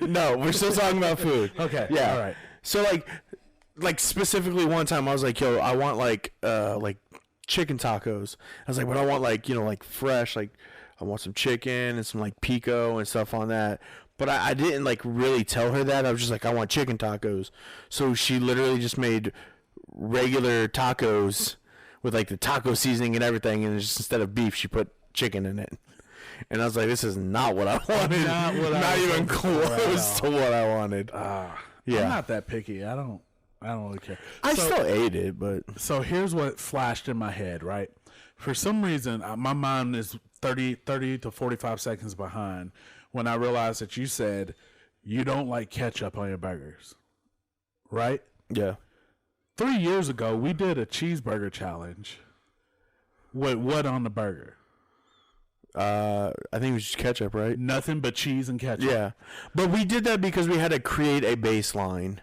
No, we're still talking about food. Okay. Yeah. All right. So like specifically one time I was like, yo, I want like chicken tacos. I was like, but I want like, like fresh, like I want some chicken and some like pico and stuff on that. But I didn't like really tell her that. I was just like, I want chicken tacos. So she literally just made regular tacos with like the taco seasoning and everything, and just instead of beef, she put chicken in it. And I was like, this is not what I wanted. Not even close to what I wanted. Yeah. I'm not that picky. I don't really care. I still ate it, but So here's what flashed in my head, right? For some reason, my mind is 30 to 45 seconds behind when I realized that you said you don't like ketchup on your burgers, right? yeah. 3 years ago, we did a cheeseburger challenge. What on the burger? I think it was just ketchup, right? Nothing but cheese and ketchup. Yeah. But we did that because we had to create a baseline.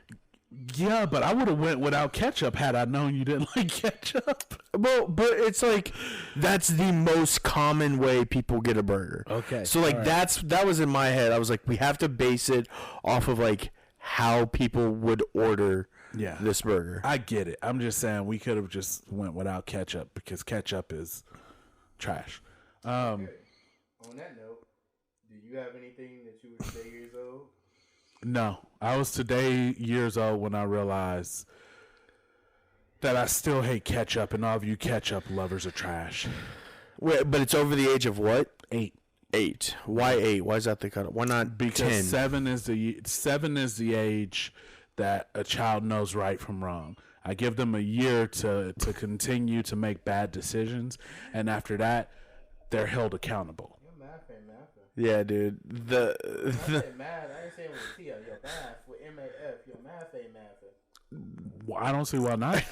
Yeah, but I would have went without ketchup had I known you didn't like ketchup. Well, but it's like that's the most common way people get a burger. Okay. So like all right. that was in my head. I was like, we have to base it off of like how people would order this burger. I get it. I'm just saying we could have just went without ketchup because ketchup is trash. Okay. On that note, do you have anything that you would say years old? No, I was today years old when I realized that I still hate ketchup, and all of you ketchup lovers are trash. Wait, but it's over the age of what? 8. 8. Why 8? Why is that the cut? Why not Because 10? 7 is the age that a child knows right from wrong. I give them a year to continue to make bad decisions, and after that, they're held accountable. Your math ain't math. Yeah, dude. I said math. I ain't saying with T. Your math with MAF. Your math ain't math. Well, I don't see why not.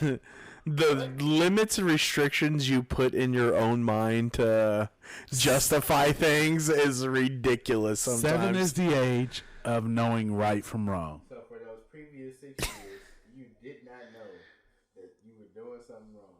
The limits and restrictions you put in your own mind to justify things is ridiculous sometimes. 7 is the age of knowing right from wrong. So for those previous 6 years, you did not know that you were doing something wrong.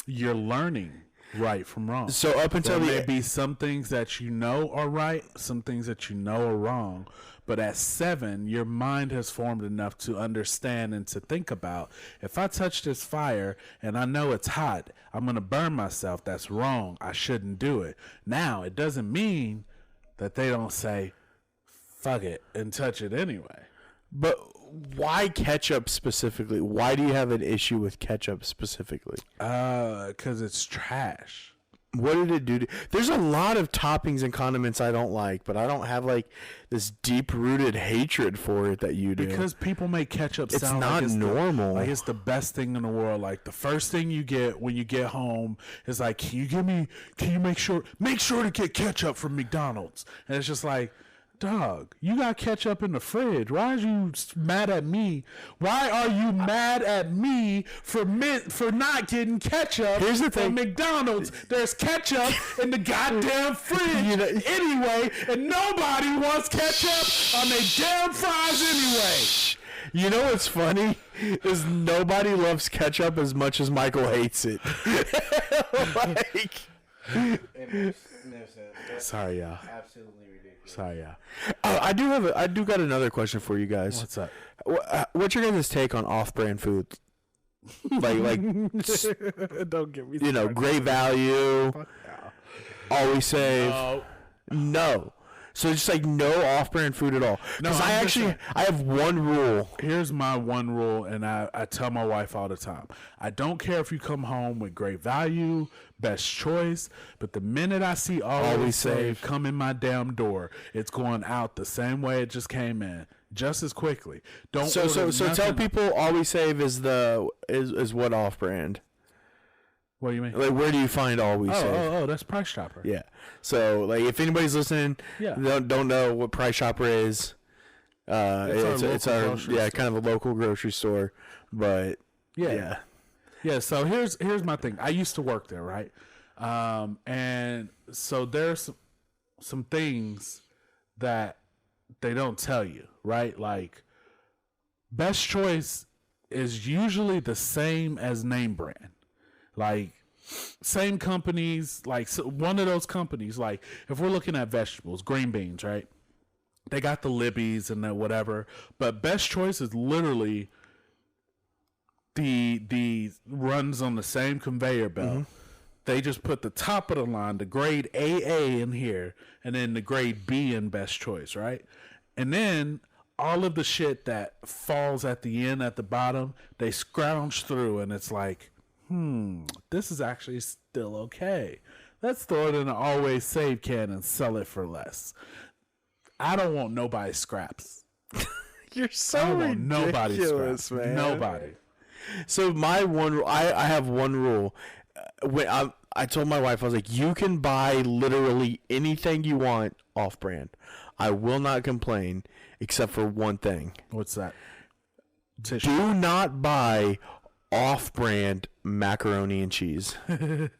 You're learning right from wrong. So up until There may the be some things that you know are right, some things that you know are wrong. But at 7, your mind has formed enough to understand and to think about, if I touch this fire and I know it's hot, I'm going to burn myself. That's wrong. I shouldn't do it. Now, it doesn't mean that they don't say, fuck it, and touch it anyway. But why ketchup specifically? Why do you have an issue with ketchup specifically? Because it's trash. What did it do to... There's a lot of toppings and condiments I don't like, but I don't have like this deep-rooted hatred for it that you do. Because people make ketchup sound not like it's normal. like it's the best thing in the world. Like the first thing you get when you get home is like, can you make sure to get ketchup from McDonald's? And it's just like, dog, you got ketchup in the fridge. Why are you mad at me? Why are you mad at me for not getting ketchup Here's the thing. from McDonald's? There's ketchup in the goddamn fridge anyway, and nobody wants ketchup on their damn fries anyway. You know what's funny is nobody loves ketchup as much as Michael hates it. Like, Sorry, y'all. Absolutely ridiculous. Sorry, y'all. I do got another question for you guys. What's up? What's your guys' take on off-brand food? like Don't get me Great Value, Always Save. No. So just like no off-brand food at all. Because I have one rule. Here's my one rule, and I tell my wife all the time. I don't care if you come home with Great Value, Best Choice, but the minute I see Always Save come in my damn door, it's going out the same way it just came in, just as quickly. So tell people Always Save is what off-brand. What do you mean? Like, where do you find Always Save? Oh, that's Price Chopper. Yeah. So, like, if anybody's listening, don't know what Price Chopper is, it's our kind of a local grocery store. But yeah. So here's my thing. I used to work there, right? And so there's some things that they don't tell you, right? Like, Best Choice is usually the same as name brand. Like, same companies, like one of those companies, like if we're looking at vegetables, green beans, right? they got the Libby's and the whatever, but Best Choice is literally the runs on the same conveyor belt. They just put the top of the line, the grade AA in here, and then the grade B in Best Choice, right? And then all of the shit that falls at the end, at the bottom, they scrounge through, and it's like, this is actually still okay. Let's throw it in an always save can and sell it for less. I don't want nobody's scraps. You're I so don't want nobody's ridiculous, scraps. man. Nobody. So my one rule, I have one rule. When I told my wife, I was like, you can buy literally anything you want off-brand. I will not complain, except for one thing. What's that? Tissue. Do not buy off-brand macaroni and cheese. That's fair.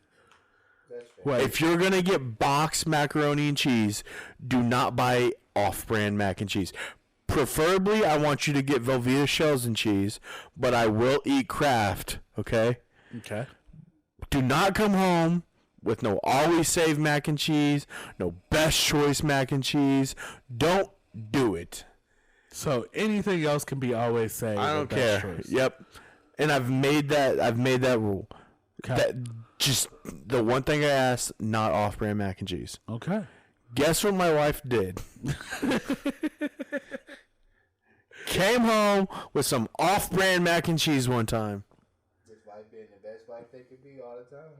Wait, If you're going to get boxed macaroni and cheese, do not buy off-brand mac and cheese. Preferably, I want you to get Velveeta shells and cheese, but I will eat Kraft, okay? okay. Do not come home with no Always Save mac and cheese, no Best Choice mac and cheese. Don't do it. So anything else can be always saved. I or don't Best care. Choice. Yep. And I've made that rule. Okay. That just the one thing I asked, not off-brand mac and cheese. Okay. Guess what my wife did? Came home with some off-brand mac and cheese one time. Just like being the best wife they could be all the time.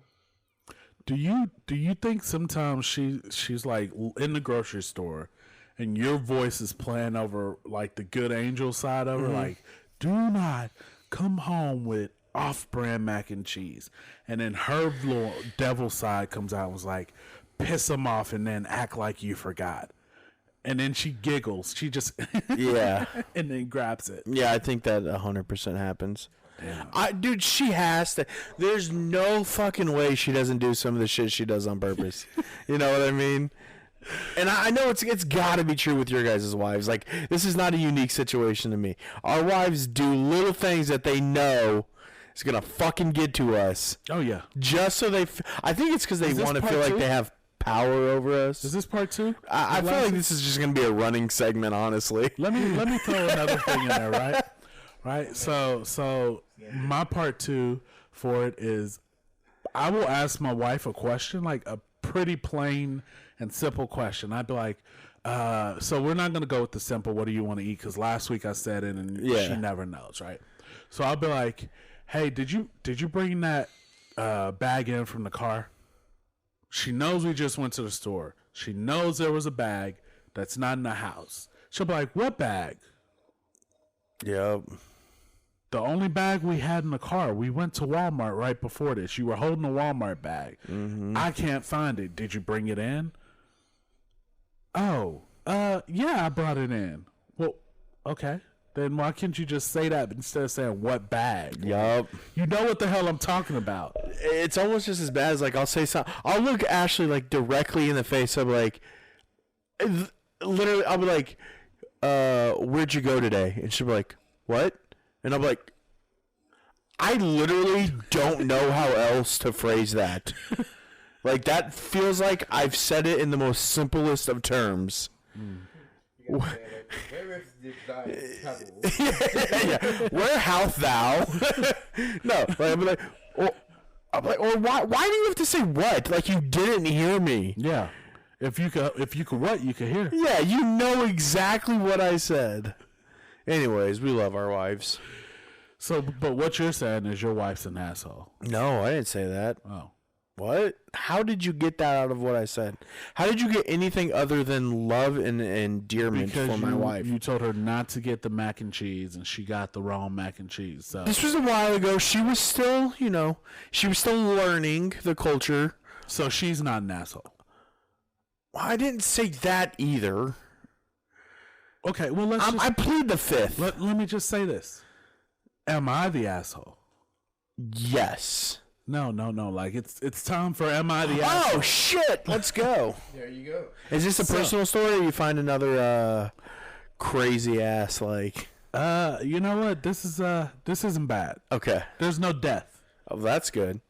Do you think sometimes she's like in the grocery store, and your voice is playing over like the good angel side of her, like, do not come home with off-brand mac and cheese, and then her little devil side comes out and was like, piss them off and then act like you forgot, and then she giggles, she just Yeah. and then grabs it. Yeah, I think that 100% happens. Dude, she has to. There's no fucking way she doesn't do some of the shit she does on purpose. You know what I mean? And I know it's got to be true with your guys' wives. Like, this is not a unique situation to me. Our wives do little things that they know is going to fucking get to us. Oh yeah. Just so they... I think it's because they Is this want to part feel like two? they have power over us. Is this part two? I feel like this is just going to be a running segment, honestly. Let me throw another thing in there, right? Right. So my part two for it is, I will ask my wife a question, like a pretty plain and simple question. I'd be like, so we're not gonna go with the simple. What do you want to eat? Because last week I said it, and Yeah. she never knows, right? So I'll be like, hey, did you bring that bag in from the car? She knows we just went to the store. She knows there was a bag that's not in the house. She'll be like, what bag? Yep. The only bag we had in the car, we went to Walmart right before this. You were holding a Walmart bag. I can't find it. Did you bring it in? Oh, yeah, I brought it in. Well, okay. Then why can't you just say that instead of saying what bag? Yup. You know what the hell I'm talking about. It's almost just as bad as, like, I'll say something. I'll look Ashley, like, directly in the face. I'll be like, literally, I'll be like, where'd you go today? And she'll be like, what? And I'll be like, I literally don't know how else to phrase that. Like, that feels like I've said it in the most simplest of terms. You gotta say it like, where is this diet? Yeah. Where hath thou? No, like, I'm like, or why do you have to say what? Like, you didn't hear me. Yeah. If you could what, you could hear. Yeah, you know exactly what I said. Anyways, we love our wives. So, but what you're saying is your wife's an asshole. No, I didn't say that. Oh. What? How did you get that out of what I said? How did you get anything other than love and endearment for my wife? You told her not to get the mac and cheese, and she got the wrong mac and cheese. So This was a while ago. She was still, she was still learning the culture. so she's not an asshole. I didn't say that either. Okay, well let's I plead the fifth. let me just say this. Am I the asshole? Yes. No. Like it's time for am I the asshole? Oh shit! Let's go. There you go. Is this a personal story, or you find another crazy ass like? You know what? This isn't bad. Okay. There's no death, Oh, that's good.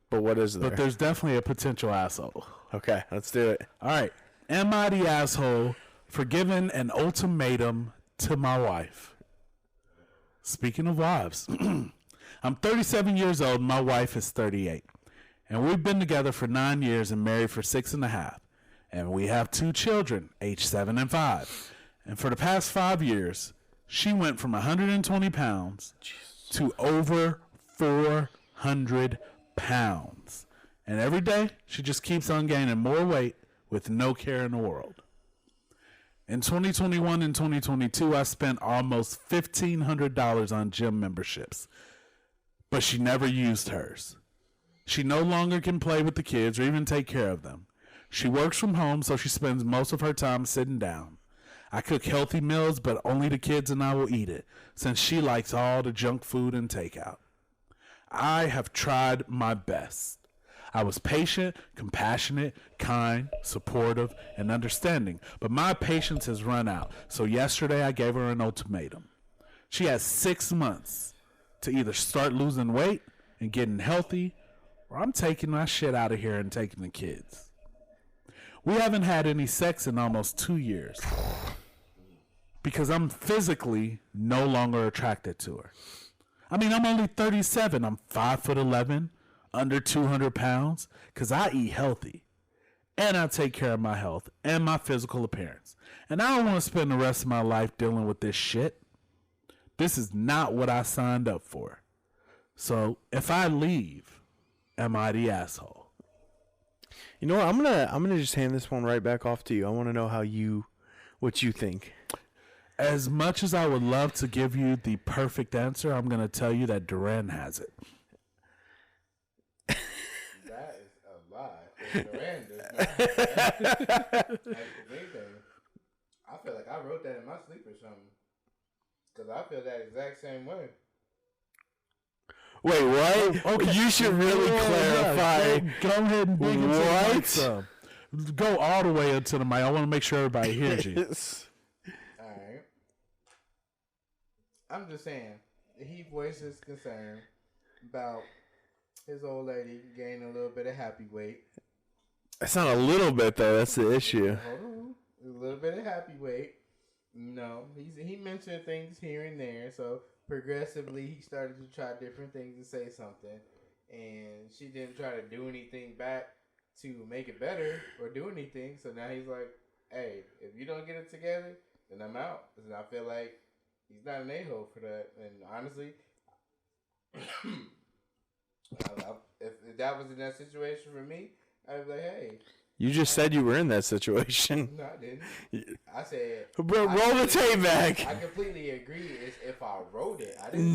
But what is there? but there's definitely a potential asshole. Okay, let's do it. All right. Am I the asshole for giving an ultimatum to my wife. Speaking of wives, I'm 37 years old and my wife is 38. And we've been together for 9 years and married for 6.5. And we have 2 children, age 7 and 5. And for the past 5 years, she went from 120 pounds to over 400 pounds. And every day, she just keeps on gaining more weight with no care in the world. In 2021 and 2022, I spent almost $1,500 on gym memberships, but she never used hers. She no longer can play with the kids or even take care of them. She works from home, so she spends most of her time sitting down. I cook healthy meals, but only the kids and I will eat it, since she likes all the junk food and takeout. I have tried my best. I was patient, compassionate, kind, supportive, and understanding, but my patience has run out, so yesterday I gave her an ultimatum. She has 6 months to either start losing weight and getting healthy, or I'm taking my shit out of here and taking the kids. We haven't had any sex in almost 2 years because I'm physically no longer attracted to her. I mean, I'm only 37. I'm 5'11", under 200 pounds, because I eat healthy and I take care of my health and my physical appearance. And I don't want to spend the rest of my life dealing with this shit. This is not what I signed up for. So if I leave, am I the asshole? You know what? I'm gonna just hand this one right back off to you. I want to know what you think. As much as I would love to give you the perfect answer, I'm going to tell you that Duran has it. That is a lie. Duran does not have that. Like, anything. I feel like I wrote that in my sleep or something. Because I feel that exact same way. Wait, what? Okay. You should really clarify. Go ahead and dig into the What? mic some. Go all the way into the mic. I want to make sure everybody hears you. Alright. I'm just saying, he voices concern about his old lady gaining a little bit of happy weight. That's not a little bit though. That's the issue. Hold on. A little bit of happy weight. No, he mentioned things here and there, so progressively he started to try different things and say something, and she didn't try to do anything back to make it better or do anything. So now he's like, "Hey, if you don't get it together, then I'm out." And I feel like he's not an a-hole for that. And honestly, if that was in that situation for me, I'd be like, "Hey." You just said you were in that situation. No, I didn't. I said, Bro, roll the tape back. I completely agree. It's if I wrote it. I didn't.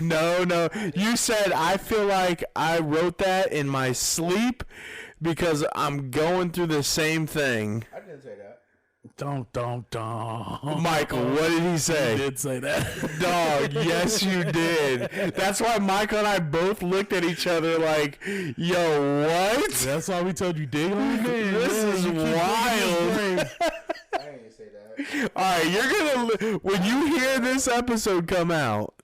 No. You said I feel like I wrote that in my sleep because I'm going through the same thing. I didn't say that. Don't. Michael, what did he You say? did say that. Dog, yes you did. That's why Michael and I both looked at each other like, yo, what? That's why we told you dig on it. This is wild. I didn't say that. Alright, you're gonna, when you hear this episode come out,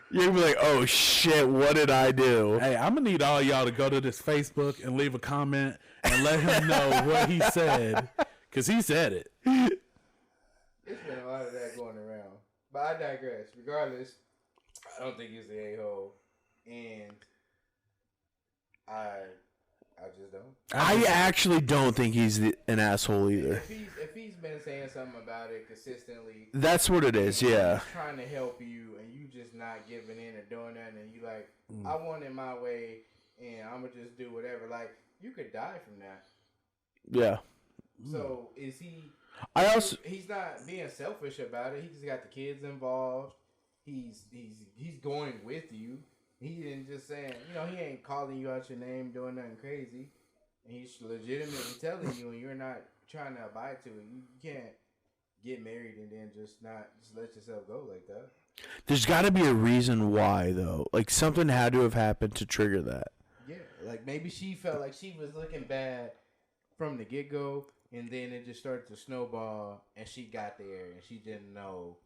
you're gonna be like, oh shit, what did I do? Hey, I'm gonna need all y'all to go to this Facebook and leave a comment and let him know what he said, because he said it. It's been a lot of that going around. But I digress. Regardless, I don't think he's an a-hole. And I just don't. I actually don't think he's an asshole either. If he's been saying something about it consistently, That's what it is, yeah. he's trying to help you and you just not giving in or doing that, and you like, I want it my way and I'm gonna just do whatever. Like, you could die from that. Yeah. So is he? He's not being selfish about it. He just got the kids involved. He's going with you. He didn't just saying, he ain't calling you out your name, doing nothing crazy. And he's legitimately telling you, and you're not trying to abide to it. You can't get married and then just let yourself go like that. There's got to be a reason why, though. Like, something had to have happened to trigger that. Yeah, like maybe she felt like she was looking bad from the get-go, and then it just started to snowball, and she got there, and she didn't know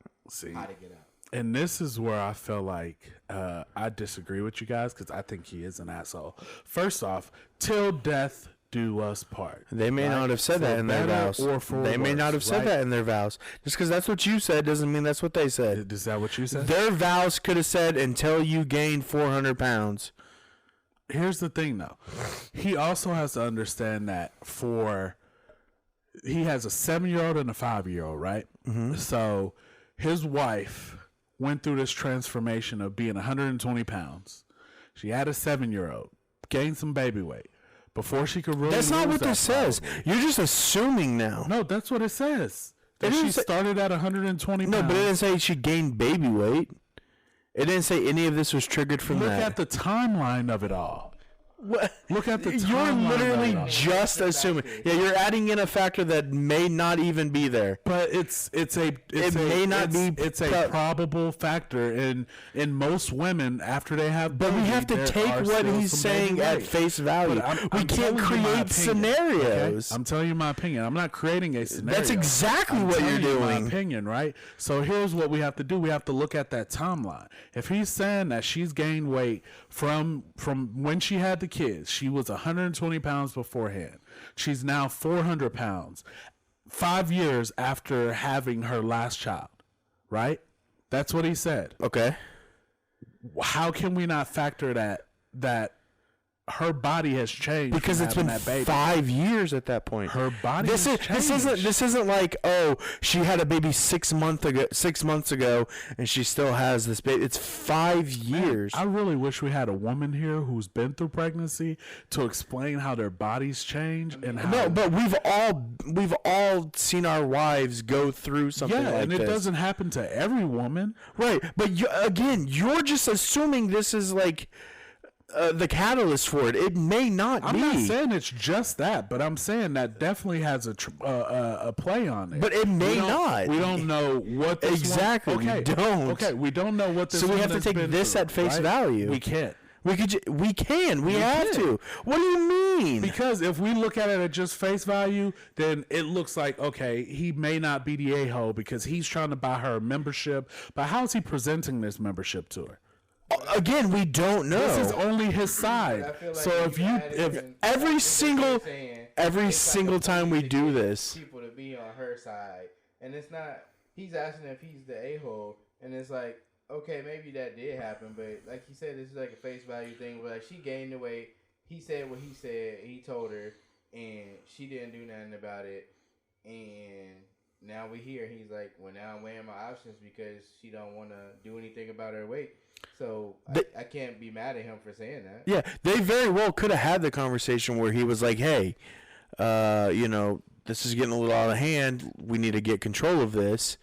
how to get out. And this is where I feel like I disagree with you guys, because I think he is an asshole. First off, till death do us part. They may right? not have said For that in their better vows. or for They may worse, not have said right? that in their vows. Just because that's what you said doesn't mean that's what they said. Is that what you said? Their vows could have said until you gain 400 pounds. Here's the thing, though. He also has to understand that he has a 7-year-old and a 5-year-old, right? Mm-hmm. So his wife went through this transformation of being 120 pounds. She had a 7-year-old, gained some baby weight before she could really. That's not lose what that this says. probably. You're just assuming now. No, that's what it says. That It she didn't say- started at 120 No, pounds. but it didn't say she gained baby weight. It didn't say any of this was triggered from Look that. at the timeline of it all. What? Look at the You're timeline literally of it all. just assuming. Yeah, you're adding in a factor that may not even be there. But it's may not be it's a pro- probable factor in most women after they have. But we baby, have to there take are what still he's some baby saying at weight. face value. But We I'm can't telling you my create opinion, scenarios. okay? I'm telling you my opinion. I'm not creating a scenario. That's exactly I'm what telling you're you my doing. opinion, right? So here's what we have to do. We have to look at that timeline. If he's saying that she's gained weight from when she had the kids, she was 120 pounds beforehand. She's now 400 pounds. 5 years after having her last child, right? That's what he said. Okay. How can we not factor that her body has changed Because from it's been having that baby? 5 years at that point. Her body This has this isn't like, oh, she had a baby 6 months ago and she still has this baby. It's 5 years. I really wish we had a woman here who's been through pregnancy to explain how their bodies change and how. No, but we've all seen our wives go through something like and it this. doesn't happen to every woman. Right, but you're just assuming this is like the catalyst for it. It may not I'm be. not saying it's just that, but I'm saying that definitely has a play on it. But it may We don't- not. We don't know what this Exactly, we Okay, don't. Okay, we don't know what this. So we have to woman's take been this through, at face right? value. We can't. We can. We have can. to. What do you mean? Because if we look at it at just face value, then it looks like, okay, he may not be the a-hole because he's trying to buy her a membership. But how is he presenting this membership to her? Again, we don't know. This is only his side. I feel like So if every single it's like single a time we to do get this. people to be on her side, and it's not. He's asking if he's the a-hole, and it's like, okay, maybe that did happen, but like he said, this is like a face value thing. Where like she gained the weight, he said what he said, he told her, and she didn't do nothing about it, and now we hear he's like, well, now I'm weighing my options because she don't want to do anything about her weight. So I can't be mad at him for saying that. Yeah, they very well could have had the conversation where he was like, "Hey, this is getting a little out of hand. We need to get control of this."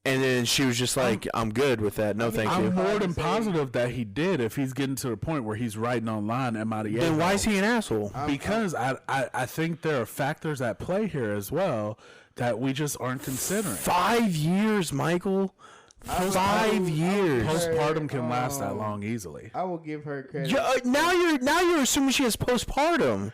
And then she was just like, "I'm good with that. No, thank you." I'm more than positive that he did if he's getting to the point where he's writing online, am I the Then why a-hole? is he an asshole? Because I think there are factors at play here as well that we just aren't considering. 5 years, Michael. 5 years. Postpartum can last that long easily. I will give her credit. Yeah, now you're assuming she has postpartum.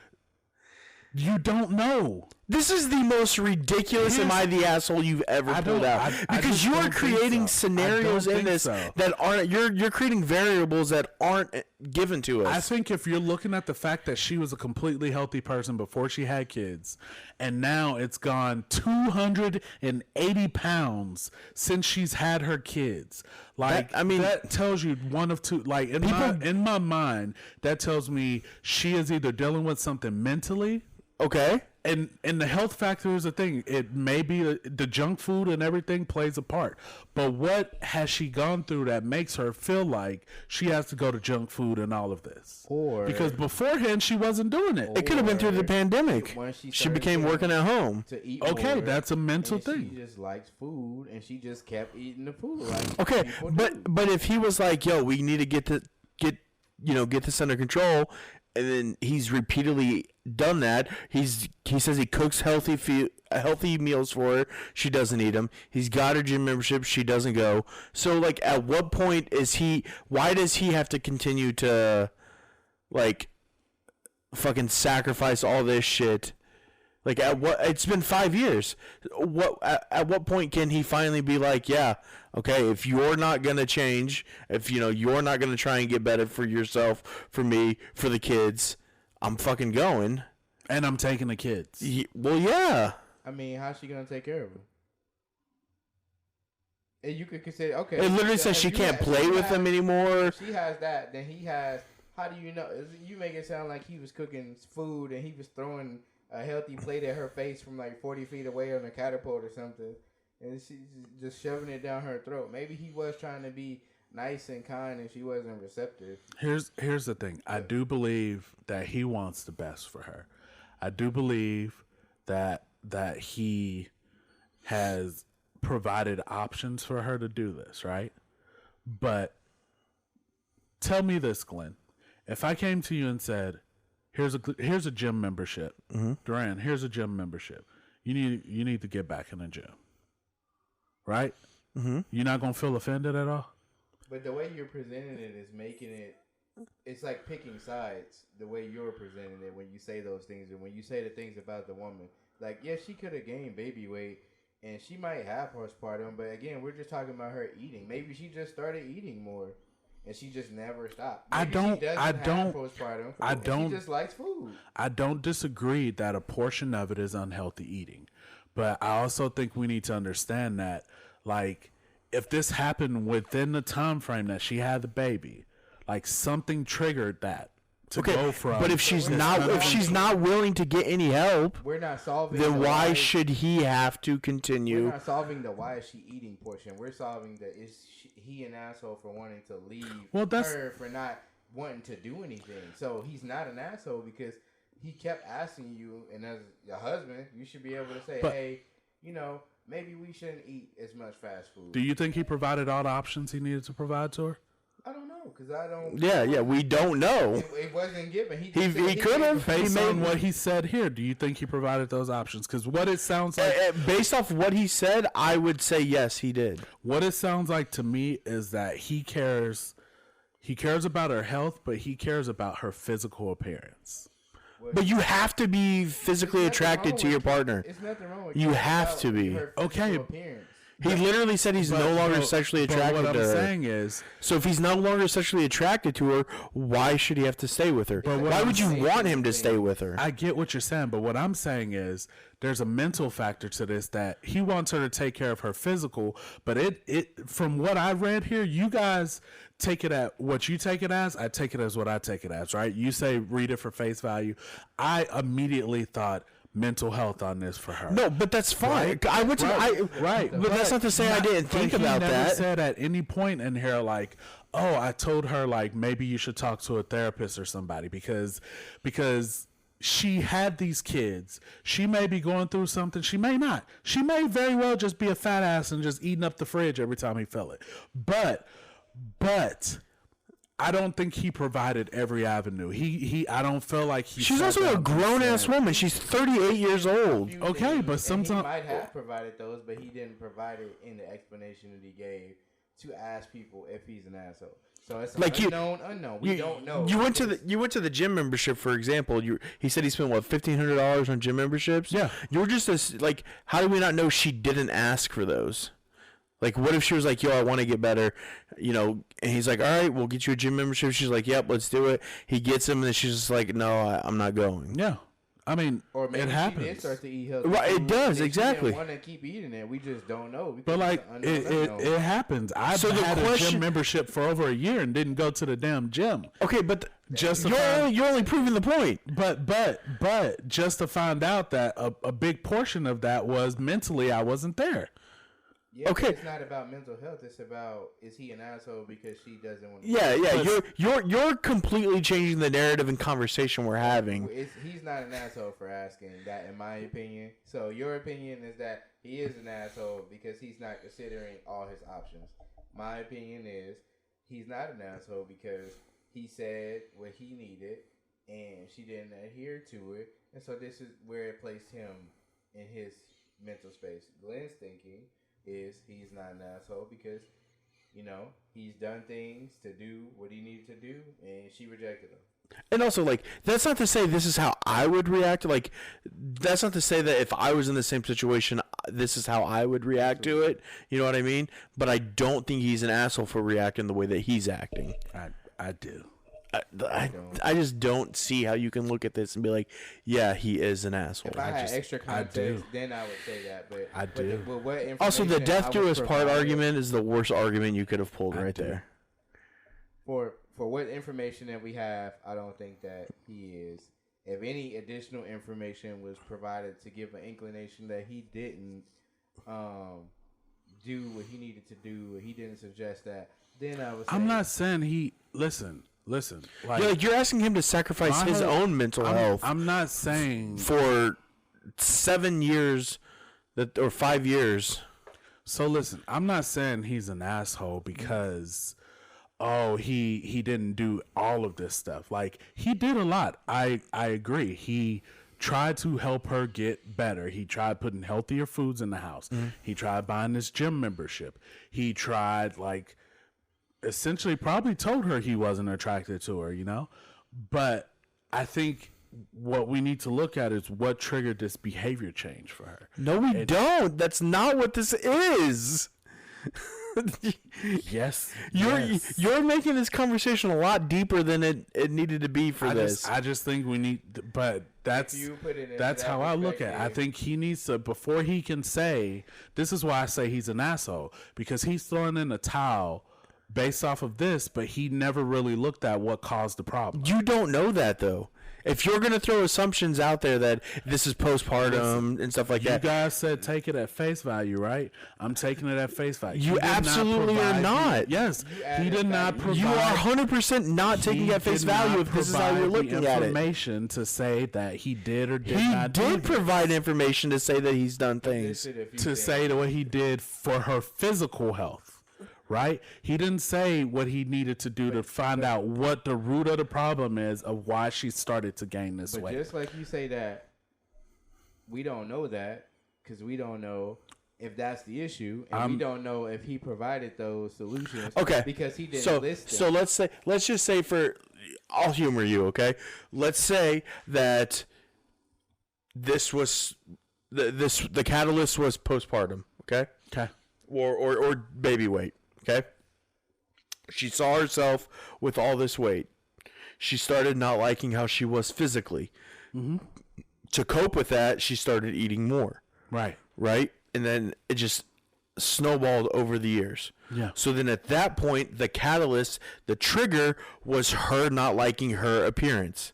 You don't know. This is the most ridiculous "am I the asshole" you've ever I pulled don't- out. I Because just you are don't think creating so. scenarios I don't in think this so. that aren't. You're creating variables that aren't given to us. I think if you're looking at the fact that she was a completely healthy person before she had kids, and now it's gone 280 pounds since she's had her kids, like that tells you one of two. Like in my mind, that tells me she is either dealing with something mentally. Okay. And the health factor is a thing. It may be the junk food and everything plays a part. But what has she gone through that makes her feel like she has to go to junk food and all of this? Or Because beforehand she wasn't doing it. It could have been through the pandemic. When She started became getting working at home. to eat Okay, more, that's a mental and thing. She just likes food, and she just kept eating the food. Like Okay, people do. but if he was like, "Yo, we need to get this under control," and then he's repeatedly done that. He says he cooks healthy meals for her. She doesn't eat them. He's got her gym membership. She doesn't go. So like, at what point is he? Why does he have to continue to, like, fucking sacrifice all this shit? Like, it's been 5 years. At what point can he finally be like, yeah, okay, if you're not gonna change, if you're not gonna try and get better for yourself, for me, for the kids, I'm fucking going. And I'm taking the kids. Well, yeah. I mean, how's she gonna take care of him? And you could consider okay. It literally so says if she you can't have- play if you with have- him anymore. If she has that, then he has. How do you know? You make it sound like he was cooking food and he was throwing a healthy plate at her face from like 40 feet away on a catapult or something, and she's just shoving it down her throat. Maybe he was trying to be nice and kind, and she wasn't receptive. Here's the thing. I do believe that he wants the best for her. I do believe that he has provided options for her to do this, right? But tell me this, Glenn. If I came to you and said, here's a gym membership. Duran, here's a gym membership. You need to get back in the gym. Right? You're not going to feel offended at all? But the way you're presenting it is making it. It's like picking sides. The way you're presenting it when you say those things and when you say the things about the woman, like yeah, she could have gained baby weight and she might have postpartum, but again, we're just talking about her eating. Maybe she just started eating more, and she just never stopped. Maybe she doesn't have postpartum. She just likes food. I don't disagree that a portion of it is unhealthy eating, but I also think we need to understand that, like, if this happened within the time frame that she had the baby, like something triggered that to go from. But if she's not willing to get any help, we're not solving. then why should he have to continue? We're not solving the why is she eating portion. We're solving the he an asshole for wanting to leave her for not wanting to do anything. So he's not an asshole because he kept asking you, and as your husband, you should be able to say, hey, maybe we shouldn't eat as much fast food. Do you think he provided all the options he needed to provide to her? I don't know because I don't. Yeah, we don't know. It wasn't given. He could have. Based on what he said here, do you think he provided those options? Because what it sounds like, based off what he said, I would say yes, he did. What it sounds like to me is that he cares. He cares about her health, but he cares about her physical appearance. But you have to be physically attracted to your partner. It's nothing wrong with you have to be. Okay. Appearance. He literally said he's no longer sexually attracted to her. What I'm saying is, so if he's no longer sexually attracted to her, why should he have to stay with her? Why would you want him to stay with her? I get what you're saying, but what I'm saying is there's a mental factor to this that he wants her to take care of her physical, but it from what I read here, you guys take it at what you take it as, I take it as what I take it as, right? You say read it for face value. I immediately thought mental health on this for her. No, but that's fine. Right? I went to but that's not to say I didn't think about that. He never said at any point in here like, oh, I told her like maybe you should talk to a therapist or somebody because she had these kids. She may be going through something. She may not. She may very well just be a fat ass and just eating up the fridge every time he fell it. But I don't think he provided every avenue. I don't feel like he. She's also a grown ass woman. She's 38 years old. Okay, but sometimes he might have provided those, but he didn't provide it in the explanation that he gave to ask people if he's an asshole. So it's like unknown. We don't know. You went to the gym membership, for example. He said he spent what $1,500 on gym memberships. Yeah, you were just like, how do we not know she didn't ask for those? Like, what if she was like, yo, I want to get better, and he's like, all right, we'll get you a gym membership. She's like, yep, let's do it. He gets him, and then she's just like, no, I'm not going. Yeah. I mean, or maybe it happens. She did start to eat healthy. Right, it does, exactly. She didn't want to keep eating it. We just don't know. But like, it happens. I've had a gym membership for over a year and didn't go to the damn gym. Okay, but you're only proving the point. But just to find out that a big portion of that was mentally I wasn't there. Yeah, okay. It's not about mental health. It's about is he an asshole because she doesn't want to. Yeah. You're completely changing the narrative and conversation we're having. He's not an asshole for asking that, in my opinion. So your opinion is that he is an asshole because he's not considering all his options. My opinion is he's not an asshole because he said what he needed and she didn't adhere to it, and so this is where it placed him in his mental space. Glenn's thinking is he's not an asshole because, he's done things to do what he needed to do, and she rejected him. And also, like, that's not to say this is how I would react. Like, that's not to say that if I was in the same situation, this is how I would react to it. You know what I mean? But I don't think he's an asshole for reacting the way that he's acting. I do. I just don't see how you can look at this and be like, yeah, he is an asshole. If I had extra context, do. then I would say that. But I do. But what Also, the information death I to was his part provided- argument is the worst argument you could have pulled right do. there. For what information that we have, I don't think that he is. If any additional information was provided to give an inclination that he didn't do what he needed to do, or he didn't suggest that, then I was. I'm not saying he. Listen. Like, Yeah, like you're asking him to sacrifice my his whole- own mental health I'm not saying. for 7 years or 5 years. So listen, I'm not saying he's an asshole because he didn't do all of this stuff. Like, he did a lot. I agree. He tried to help her get better. He tried putting healthier foods in the house. He tried buying this gym membership. He tried, like, essentially probably told her he wasn't attracted to her, you know? But I think what we need to look at is what triggered this behavior change for her. No, we don't. That's not what this is. Yes. You're making this conversation a lot deeper than it needed to be for this. I just think we need, but that's you put it into that's that how I look at it. I perspective. think he needs to, before he can say, this is why I say he's an asshole, because he's throwing in a towel based off of this, but he never really looked at what caused the problem. You don't know that though. If you're gonna throw assumptions out there that this is postpartum and stuff like You that, guys said take it at face value, right? I'm taking it at face value. You He did not absolutely are provide not. Yes, You he added did not value. provide. you are 100% not taking he at face did not value if this is how you're provide looking the at it. information to say that he did or did He not do did this. provide information to say that he's done things. Listed a few to things. say to what he did for her physical health, right? He didn't say what he needed to do to find out what the root of the problem is of why she started to gain this But weight. just like you say that, we don't know that because we don't know if that's the issue, and we don't know if he provided those solutions. Okay. Because he didn't So list them. so let's just say I'll humor you, okay? Let's say that this was the catalyst was postpartum, okay? Okay. Or baby weight, okay? She saw herself with all this weight. She started not liking how she was physically. To cope with that, she started eating more, Right. right? And then it just snowballed over the years. Yeah. So then at that point, the catalyst, the trigger was her not liking her appearance.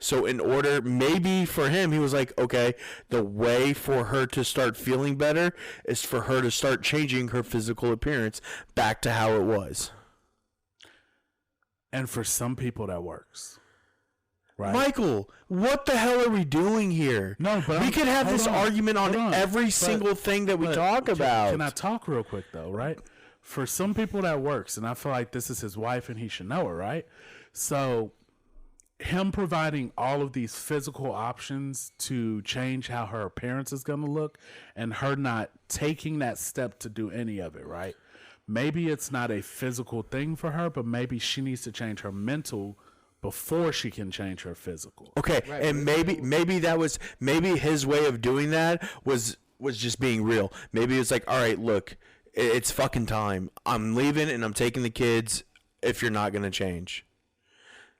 So in order, maybe for him, he was like, okay, the way for her to start feeling better is for her to start changing her physical appearance back to how it was. And for some people that works. Right. Michael, what the hell are we doing here? No, but we I'm- could have hold this on, argument on hold on. every But- single thing that we But talk about. Can I talk real quick though, right? For some people that works, and I feel like this is his wife and he should know her, right? So him providing all of these physical options to change how her appearance is going to look and her not taking that step to do any of it, right? Maybe it's not a physical thing for her, but maybe she needs to change her mental before she can change her physical. Okay, Right, and but maybe his way of doing that was just being real. Maybe it's like, all right, look, it's fucking time. I'm leaving and I'm taking the kids. If you're not gonna change,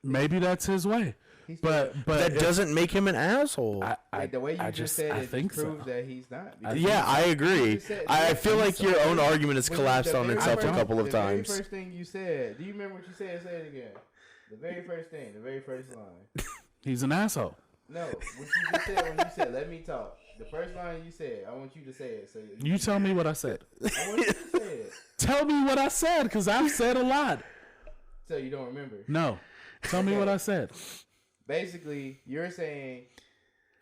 Maybe that's his way. But that if- doesn't make him an asshole. Like the way you I just said I it think proves so. that he's not. Yeah, I agree. just said- I I feel think like so. your own argument has When collapsed the on very itself a first- couple of the times. very first thing you said. Do you remember what you said? Say it again. The very first thing. The very first line. he's an asshole. No, what you just said when you said, "Let me talk." The first line you said, I want you to say it. So You tell me what I said. I want you to say it. Tell me what I said, because I've said a lot. So you don't remember. No. Tell me what I said. Basically, you're saying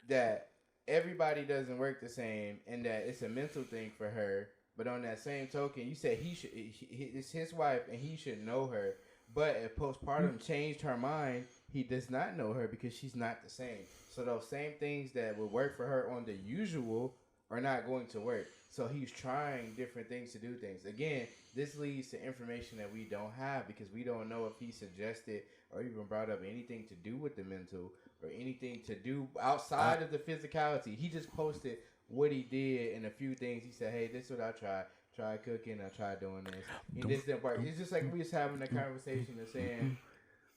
that everybody doesn't work the same, and that it's a mental thing for her. But on that same token, you said it's his wife, and he should know her. But if postpartum changed her mind, he does not know her because she's not the same. So those same things that would work for her on the usual are not going to work. So he's trying different things to do things. Again, this leads to information that we don't have because we don't know if he suggested or even brought up anything to do with the mental or anything to do outside of the physicality. He just posted what he did and a few things. He said, hey, this is what I tried. Tried cooking, I tried doing this. And this didn't work. It's just like we was having a conversation and saying,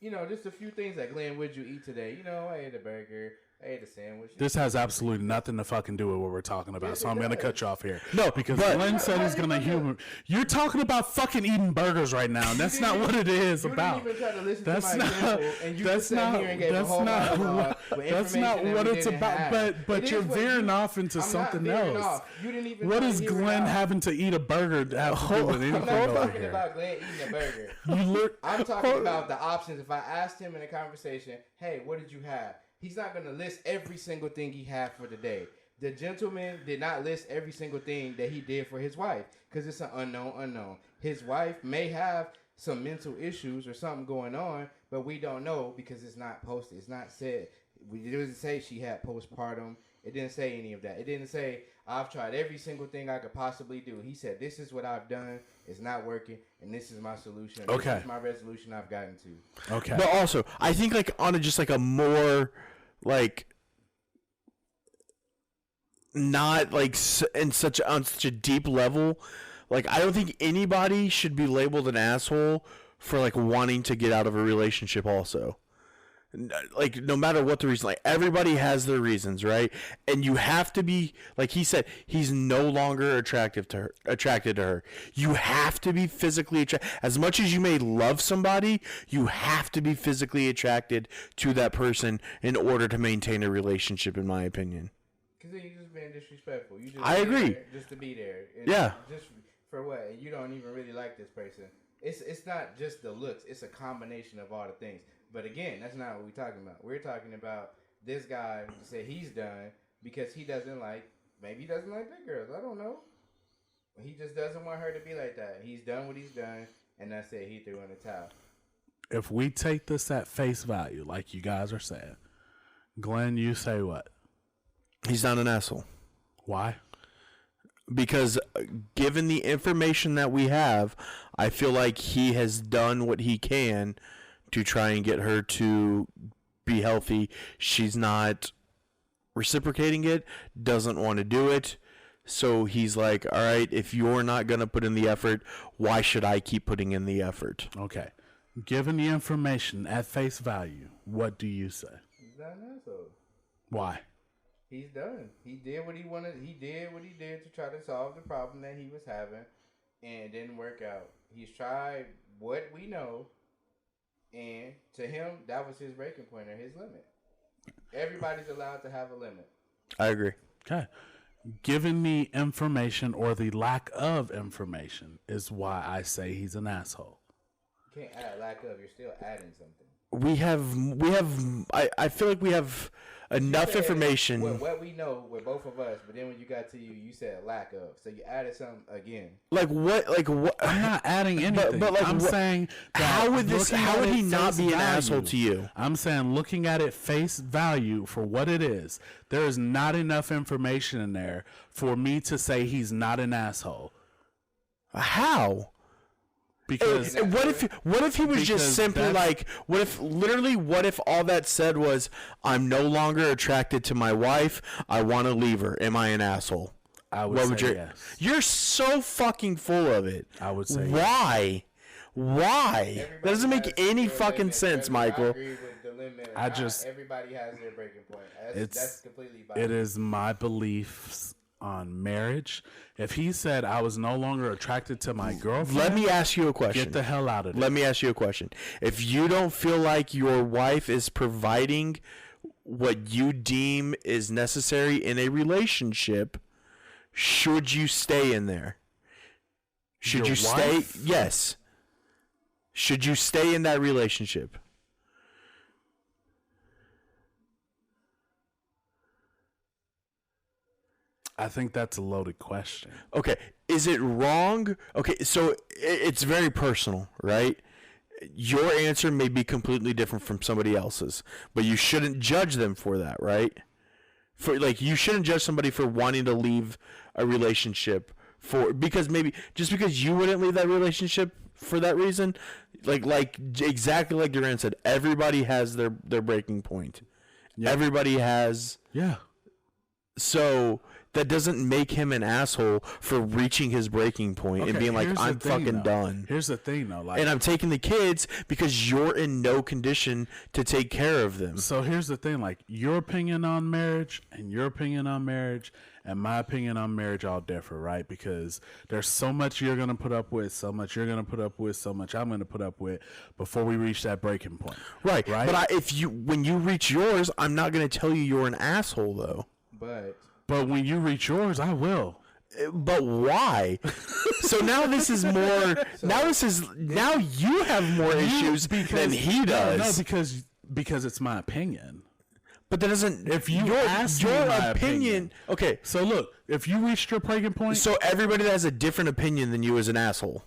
just a few things like, Glenn, what'd you eat today? I ate a burger. I ate a sandwich. This has absolutely nothing to fucking do with what we're talking about, Yes, so it I'm going to does. cut you off here. No, because but- Glenn said he's going to humor. You're talking about fucking eating burgers right now, and that's not what it is You about. didn't even try to listen That's to my not. example, and you That's just sat not. here and gave a That's whole not. monologue with That's not information that what we it's didn't about. have. But It you're is what veering off into I'm not something veering else. off. You didn't even What try to does hear it Glenn out. having to eat a burger have to do with anything I'm not over talking here? about Glenn eating a burger. You look. I'm talking about the options. If I asked him in a conversation, hey, what did you have? He's not going to list every single thing he had for the day. The gentleman did not list every single thing that he did for his wife because it's an unknown. His wife may have some mental issues or something going on, but we don't know because it's not posted. It's not said. It doesn't say she had postpartum. It didn't say any of that. It didn't say, I've tried every single thing I could possibly do. He said, this is what I've done. It's not working, and this is my solution. Okay. This is my resolution I've gotten to. Okay. But also, I think like on a, just like a more like not like in such on such a deep level, like I don't think anybody should be labeled an asshole for like wanting to get out of a relationship. Also, like no matter what the reason, like everybody has their reasons, right? And you have to be like he said, he's no longer attracted to her. You have to be physically attracted. As much as you may love somebody, you have to be physically attracted to that person in order to maintain a relationship, in my opinion. Because then you're just being disrespectful. You just I be agree. there just to be there. And Yeah. Just for what? And you don't even really like this person. It's not just the looks. It's a combination of all the things. But again, that's not what we're talking about. We're talking about this guy who said he's done because he doesn't like, maybe he doesn't like big girls. I don't know. He just doesn't want her to be like that. He's done what he's done, and that's it. He threw in the towel. If we take this at face value, like you guys are saying, Glenn, you say what? He's not an asshole. Why? Because given the information that we have, I feel like he has done what he can to try and get her to be healthy. She's not reciprocating it, doesn't want to do it. So he's like, all right, if you're not going to put in the effort, why should I keep putting in the effort? Okay. Given the information at face value, what do you say? He's not an asshole. Why? He's done. He did what he wanted. He did what he did to try to solve the problem that he was having, and it didn't work out. He's tried what we know, and to him, that was his breaking point or his limit. Everybody's allowed to have a limit. I agree. Okay. Given the information or the lack of information is why I say he's an asshole. You can't add lack of. You're still adding something. I feel like we have enough You said information. What we know with both of us, but then when you got to you said lack of. So you added something again. Like what? I'm not adding anything. but like I'm what- saying that How would this? looking How at would it he not face be an value, asshole to you? I'm saying looking at it face value for what it is, there is not enough information in there for me to say he's not an asshole. How? Because What if he was just Because simply that's- like, what if all that said was, I'm no longer attracted to my wife, I want to leave her. Am I an asshole? I would What say would you? yes. You're so fucking full of it. I would say Why? Why? That Everybody doesn't make has any their fucking limit, sense, whether I Michael. agree with the limit or I not. just- Everybody has their breaking point. It's- That's completely it valid. is my beliefs on marriage. If he said I was no longer attracted to my girlfriend, Let me ask you a question. get the hell out of there. Let me ask you a question. If you don't feel like your wife is providing what you deem is necessary in a relationship, should you stay in there? Should Your you stay? wife? Yes. Should you stay in that relationship? I think that's a loaded question. Okay, is it wrong? Okay, so it's very personal, right? Your answer may be completely different from somebody else's, but you shouldn't judge them for that, right? For like, you shouldn't judge somebody for wanting to leave a relationship because maybe just because you wouldn't leave that relationship for that reason, like exactly like Durant said, everybody has their breaking point. Yeah. Everybody has. Yeah. So that doesn't make him an asshole for reaching his breaking point and Okay, being like, here's the I'm thing, fucking though. done. Here's the thing, though. Like, And I'm taking the kids because you're in no condition to take care of them. so here's the thing. Like, your opinion on marriage and your opinion on marriage and my opinion on marriage all differ, right? Because there's so much you're going to put up with, so much you're going to put up with, so much I'm going to put up with before we reach that breaking point. Right. Right? But when you reach yours, I'm not going to tell you you're an asshole, though. But when you reach yours, I will. But why? So now this is more. Now you have more issues than he does. No, because it's my opinion. But that doesn't. If you your ask me my opinion. Okay. So look, if you reached your breaking point, So everybody that has a different opinion than you is an asshole.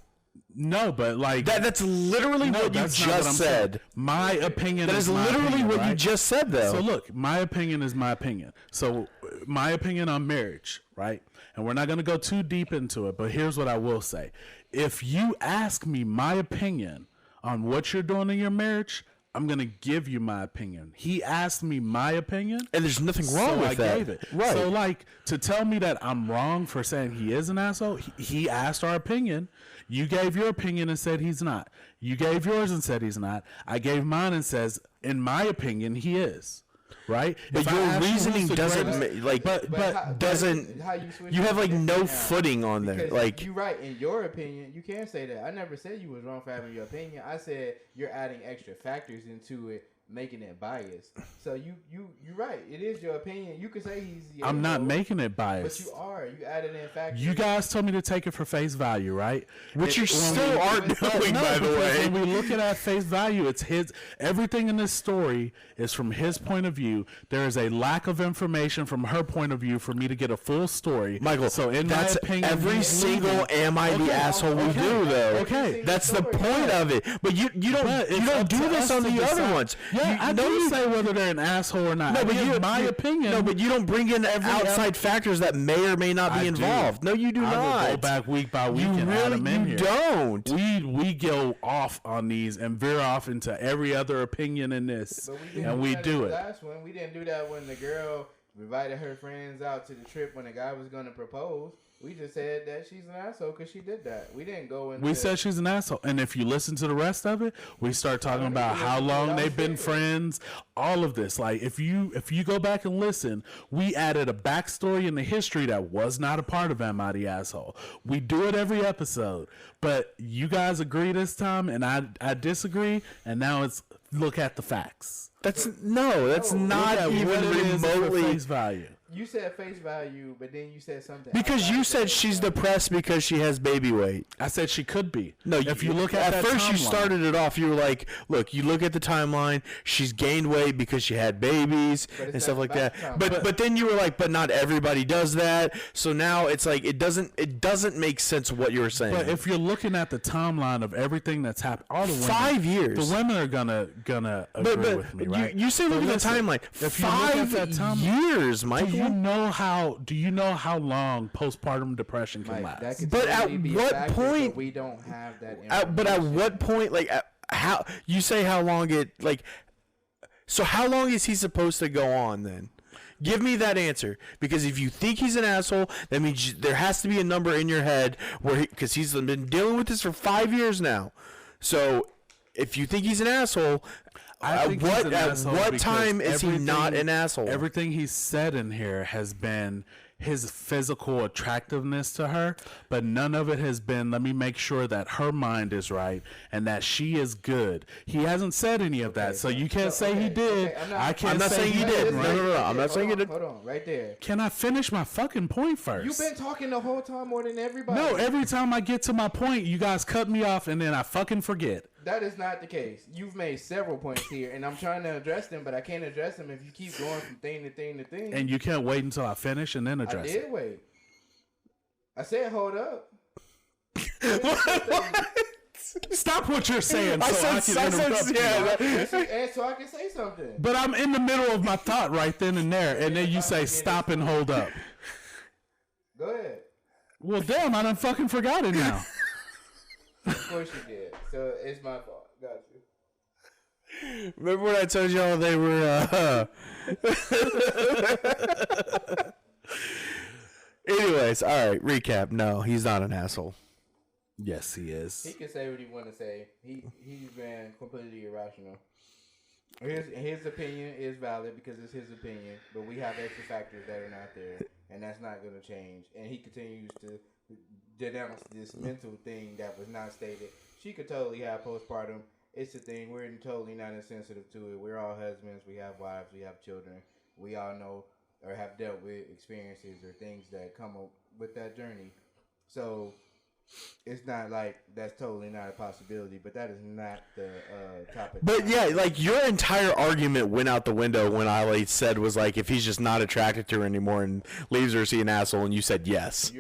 no, but like That's literally no, what you that's not what I'm just saying. said. My opinion. That is my literally opinion, what you right? just said, though. So look, my opinion is my opinion. So my opinion on marriage, right? And we're not going to go too deep into it, but here's what I will say. If you ask me my opinion on what you're doing in your marriage, I'm going to give you my opinion. He asked me my opinion. And there's nothing wrong So with I that. gave it. Right. So, like, to tell me that I'm wrong for saying he is an asshole, he asked our opinion. You gave your opinion and said he's not. You gave yours and said he's not. I gave mine and says, in my opinion, he is. Right? But If I your ask you reasoning who's the doesn't greatest- like. but doesn't. how you switch You have like it no now. footing on there. Because Like you right in your opinion, you can't say that. I never said you was wrong for having your opinion. I said you're adding extra factors into it, making it biased. So you're right. It is your opinion. You could say he's. The I'm not asshole, making it but biased. you are. You added in factors. You guys told me to take it for face value, right? which you when still we- aren't doing, by the because way. when we look at face value, it's his. Everything in this story is from his point of view. There is a lack of information from her point of view for me to get a full story. Michael, so in that's my opinion, every he's single leaving. "Am I the Okay, asshole?" we okay, do, though. okay. That's the Story, point yeah. of it. But you don't But you it's don't up do to this us on to the other decide. ones. Yeah, you, I no, do you say whether they're an asshole or not. No, I but give my opinion. No, but you don't bring in outside factors that may or may not be I do. involved. No, you do I not. will go back week by week You and add really them in here. don't. We go off on these and veer off into every other opinion in this, But we didn't and we that do in the it. Last one, we didn't do that when the girl invited her friends out to the trip when the guy was going to propose. We just said that she's an asshole because she did that. We didn't go into. We said she's an asshole, and if you listen to the rest of it, we start talking about how long they've been friends. All of this, like if you go back and listen, we added a backstory in the history that was not a part of Am I the Asshole. We do it every episode, but you guys agree this time, and I disagree, and now it's look at the facts. That's Look not Look at even what it is for remotely. face value. You said face value, but then you said something. Because outside you of said face she's value. depressed because she has baby weight. I said she could be. No, if you look at that first you timeline. started it off. You were like, "Look, you look at the timeline. She's gained weight because she had babies But it's and stuff not like about that." the But then you were like, "But not everybody does that." So now it's like it doesn't make sense what you were saying. But if you're looking at the timeline of everything that's happened, all the women, 5 years. the women are gonna agree but with me, right? you say But look at the listen, timeline. If you look at 5 that timeline, years, Michael. do you know how long postpartum depression can Like, that last? could But totally at be a what factor, point- but we don't have that. But at information. what point, like, how you say how long it like? So how long is he supposed to go on then? Give me that answer, because if you think he's an asshole, that means there has to be a number in your head where because he's been dealing with this for 5 years now. So if you think he's an asshole, I think he's an at asshole what because time is he not everything- an asshole? Everything he's said in here has been his physical attractiveness to her, but none of it has been, let me make sure that her mind is right and that she is good. He hasn't said any of that, so you can't say he did. Okay, I can't I'm not say saying he he did. did. No, Right? no, no, I'm not saying he did. Hold on, right there. Can I finish my fucking point first? You've been talking the whole time more than everybody. No, every time I get to my point, you guys cut me off and then I fucking forget. That is not the case. You've made several points here, and I'm trying to address them, but I can't address them if you keep going from thing to thing to thing. And you can't wait until I finish and then I address did it. wait. I said hold up. Stop what you're saying I so I said- can I said- interrupt you. yeah, And so I can say something. But I'm in the middle of my thought right then and there, and then you say stop and hold up. Go ahead. Well, damn, I done fucking forgot it now. Of course you did. So it's my fault. Got you. Remember when I told y'all they were anyways, all right. Recap. No, he's not an asshole. Yes, he He is. can say what he want to say. He's been completely irrational. His opinion is valid because it's his opinion, but we have extra factors that are not there, and that's not going to change. And he continues to denounce this mental thing that was not stated. She could totally have postpartum. It's a thing. We're totally not insensitive to it. We're all husbands. We have wives. We have children. We all know or have dealt with experiences or things that come up with that journey. So it's not like that's totally not a possibility, but that is not the topic. But yeah, like your entire argument went out the window when I like said was like if he's just not attracted to her anymore and leaves her, is he an asshole? And you said yes.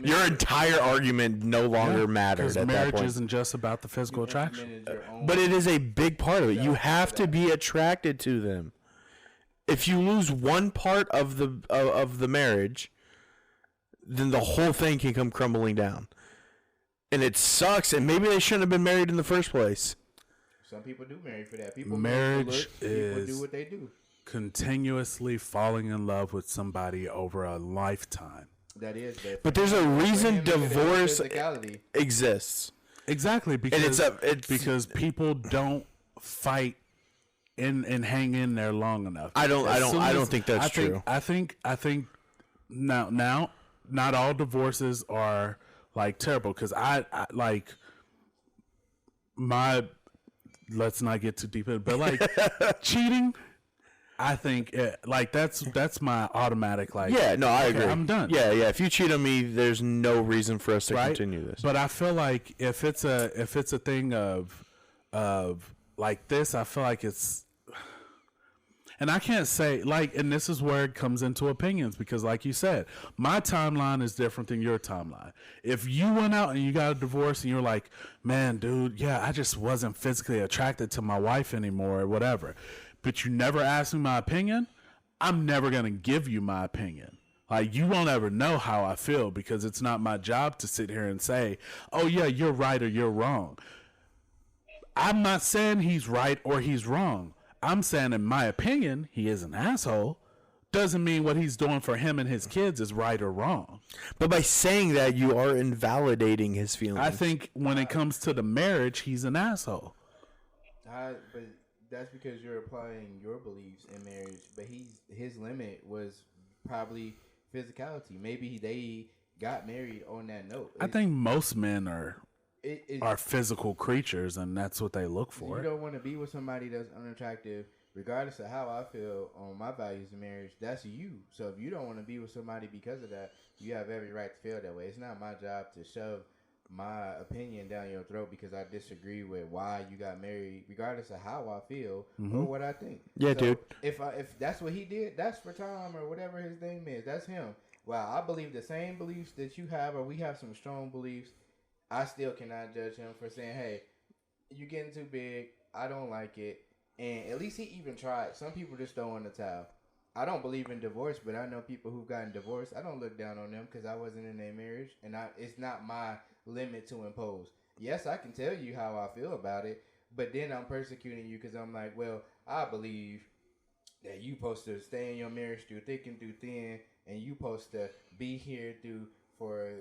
Your entire argument no longer mattered Because at that marriage point. isn't just about the physical attraction. But it is a big part of it. You have to be attracted to them. If you lose one part of the marriage, then the whole thing can come crumbling down. And it sucks, and maybe they shouldn't have been married in the first place. Some people do marry for that. People Marriage people is do what they do. continuously falling in love with somebody over a lifetime. That is that. But there's a reason divorce physicality. exists. Exactly, because it's because people don't fight and hang in there long enough. I don't think that's true. I think now not all divorces are like terrible, because I like my, let's not get too deep in it, but like cheating, I think like that's my automatic like, Yeah, no, I agree. I'm done. Yeah. If you cheat on me, there's no reason for us to right? continue this. But I feel like if it's a thing of like this, I feel like it's, and I can't say like, and this is where it comes into opinions, because like you said, my timeline is different than your timeline. If you went out and you got a divorce and you're like, man, dude, yeah, I just wasn't physically attracted to my wife anymore or whatever, but you never asked me my opinion, I'm never going to give you my opinion. Like, you won't ever know how I feel, because it's not my job to sit here and say, oh yeah, you're right or you're wrong. I'm not saying he's right or he's wrong. I'm saying, in my opinion, he is an asshole. Doesn't mean what he's doing for him and his kids is right or wrong. But by saying that, you are invalidating his feelings. I think when it comes to the marriage, he's an asshole. But that's because you're applying your beliefs in marriage. But his limit was probably physicality. Maybe they got married on that note. I think most men are physical creatures, and that's what they look for. You don't want to be with somebody that's unattractive, regardless of how I feel on my values in marriage. That's you. So if you don't want to be with somebody because of that, you have every right to feel that way. It's not my job to shove my opinion down your throat because I disagree with why you got married, regardless of how I feel or what I think. Yeah, so dude. If that's what he did, that's for Tom or whatever his name is. That's him. Well, I believe the same beliefs that you have, or we have some strong beliefs. I still cannot judge him for saying, hey, you're getting too big. I don't like it. And at least he even tried. Some people just throw in the towel. I don't believe in divorce, but I know people who've gotten divorced. I don't look down on them because I wasn't in their marriage. And it's not my limit to impose. Yes, I can tell you how I feel about it, but then I'm persecuting you because I'm like, well, I believe that you supposed to stay in your marriage through thick and through thin, and you supposed to be here for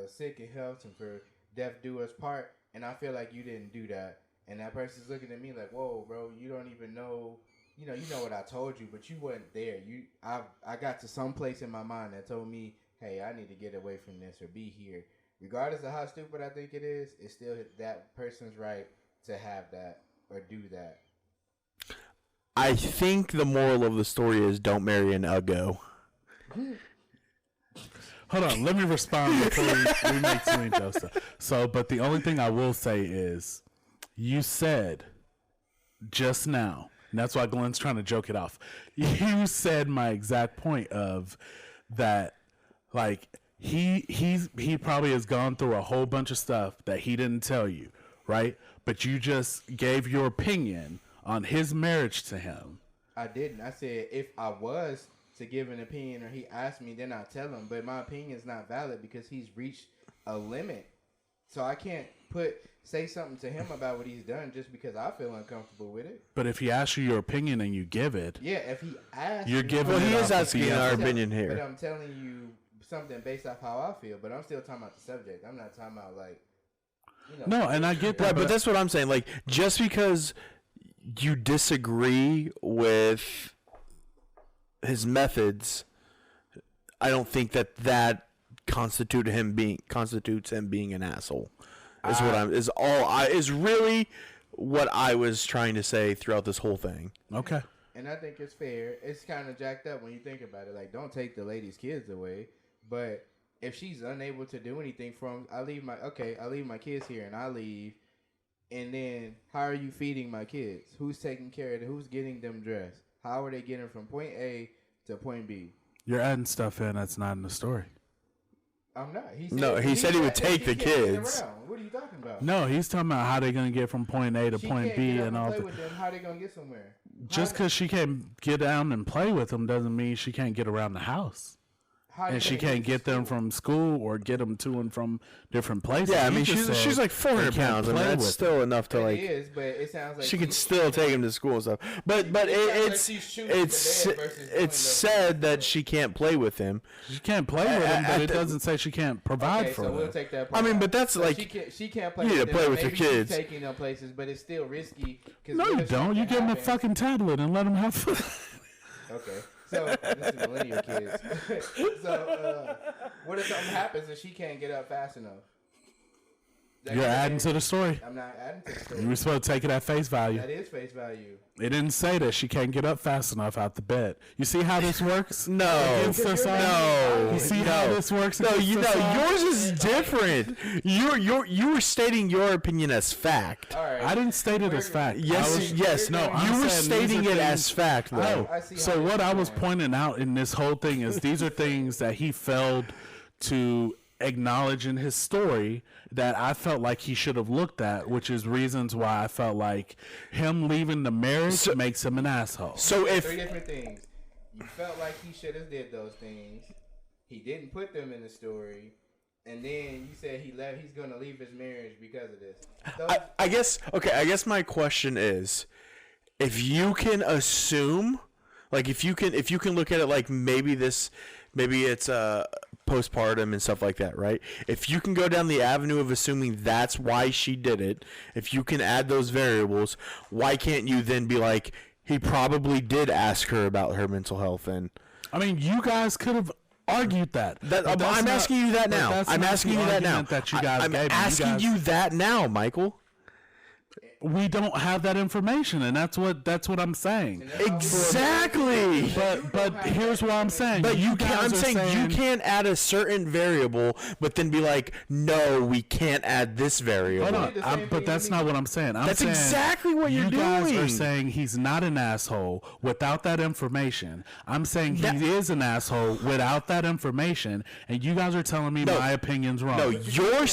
sick and health and for death do us part, and I feel like you didn't do that. And that person's looking at me like, whoa, bro, you don't even know, you know what I told you, but you weren't there. I got to some place in my mind that told me, hey, I need to get away from this or be here. Regardless of how stupid I think it is, it's still that person's right to have that or do that. I think the moral of the story is don't marry an uggo. Hold on, let me respond before we make too many jokes. So, but the only thing I will say is, you said just now, and that's why Glenn's trying to joke it off. You said my exact point of that, like he probably has gone through a whole bunch of stuff that he didn't tell you, right? But you just gave your opinion on his marriage to him. I didn't. I said if I was to give an opinion or he asked me, then I'll tell him. But my opinion is not valid because he's reached a limit. So I can't say something to him about what he's done just because I feel uncomfortable with it. But if he asks you your opinion and you give it, yeah, if he asks, you're giving. Well, he it is off asking the our effort. opinion But here. I'm telling you something based off how I feel, but I'm still talking about the subject. I'm not talking about like, you know. No, and I get that, Right, but that's what I'm saying. Like, just because you disagree with his methods, I don't think that constitutes him being an asshole. Is really what I was trying to say throughout this whole thing. okay. And I think it's fair. It's kind of jacked up when you think about it. Like, don't take the lady's kids away, but if she's unable to do anything from, I leave my kids here and I leave, and then how are you feeding my kids? Who's taking care of them? Who's getting them dressed? How are they getting from point A to point B? You're adding stuff in that's not in the story. I'm not. He said he would take the kids. What are you talking about? No, he's talking about how they're going to get from point A to She point can't B get up and all play that. with them. How they gonna get somewhere? Just because she can't get down and play with them doesn't mean she can't get around the house. And she can't get them from school or get them to and from different places. Yeah, I He mean, just said she's like 400 they can't pounds. I mean, play that's with still enough to like. It is, but it sounds like She could still take him to school and stuff. But it's said that she can't play with him. She can't play with him, but it doesn't say she can't provide for so them. we'll take that. I mean, but that's So like she can't play. you need with to play them. with your Maybe she's kids. taking them places, but it's still risky. No, you don't. You give them a fucking tablet and let them have fun. Okay. So this is millennial kids. So what if something happens and she can't get up fast enough? You're adding to the story. I'm not adding to the You story. were supposed to take it at face value. That is face value. It didn't say that she can't get up fast enough out the bed. You see how this works? No, Against us all? no. You see how this works? No, against you us know, all? yours is different. You were stating your opinion as fact. All right. I didn't state it as fact. Yes, I was- yes. no, I'm you were saying these stating are it things- as fact, though. I see So how what this I is was going. pointing out in this whole thing is these are things that he failed to acknowledge in his story that I felt like he should have looked at, which is reasons why I felt like him leaving the marriage makes him an asshole. So if Three different things. You felt like he should have did those things. He didn't put them in the story. And then you said he's going to leave his marriage because of this. Those, I guess my question is, if you can assume, like if you can look at it like maybe it's postpartum and stuff like that, right? If you can go down the avenue of assuming that's why she did it, if you can add those variables, why can't you then be like, he probably did ask her about her mental health? And I mean, you guys could have argued that. But that's I'm not- asking you that but now. that's I'm not asking the you that now. argument that you guys I'm gave me. asking you that now, Michael. We don't have that information, and that's what I'm saying. Exactly. But here's what I'm saying. But you guys can't. I'm are saying you can't add a certain variable, but then be like, no, we can't add this variable. Hold on, the same but thing that's to not me. what I'm saying. I'm That's saying exactly what you're you guys are doing. saying he's not an asshole without that information. I'm saying he is an asshole without that information, and you guys are telling me my opinion's wrong. No, you're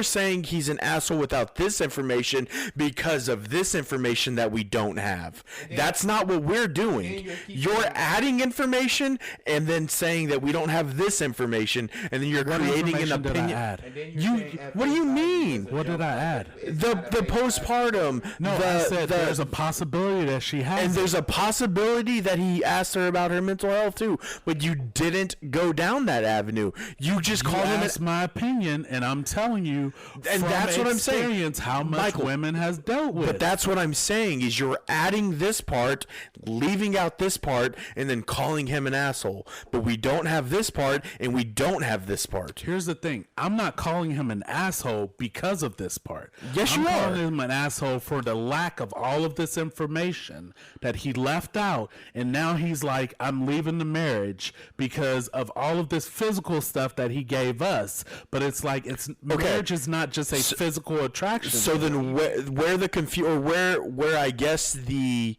saying he's an asshole without this information because of this information that we don't have. That's not what we're doing. You're adding information and then saying that we don't have this information, and then you're creating an information did I opinion. add? and then you're You, saying at what do face you value, mean? it's a What did joke. I add? It's The not a the face value. postpartum. No, the, I said the, there's a possibility that she has. and it. there's a possibility that he asked her about her mental health too, but you didn't go down that avenue. You just You called him asked my opinion, and I'm telling you, And from that's what I'm saying. experience, how much Michael, women has dealt with. But that's what I'm saying is you're adding this part, leaving out this part, and then calling him an asshole. But we don't have this part, and we don't have this part. Here's the thing. I'm not calling him an asshole because of this part. Yes, I'm you calling are. him an asshole for the lack of all of this information that he left out. And now he's like, I'm leaving the marriage because of all of this physical stuff that he gave us. But it's like, marriage is not just a physical attraction. So then where the where I guess the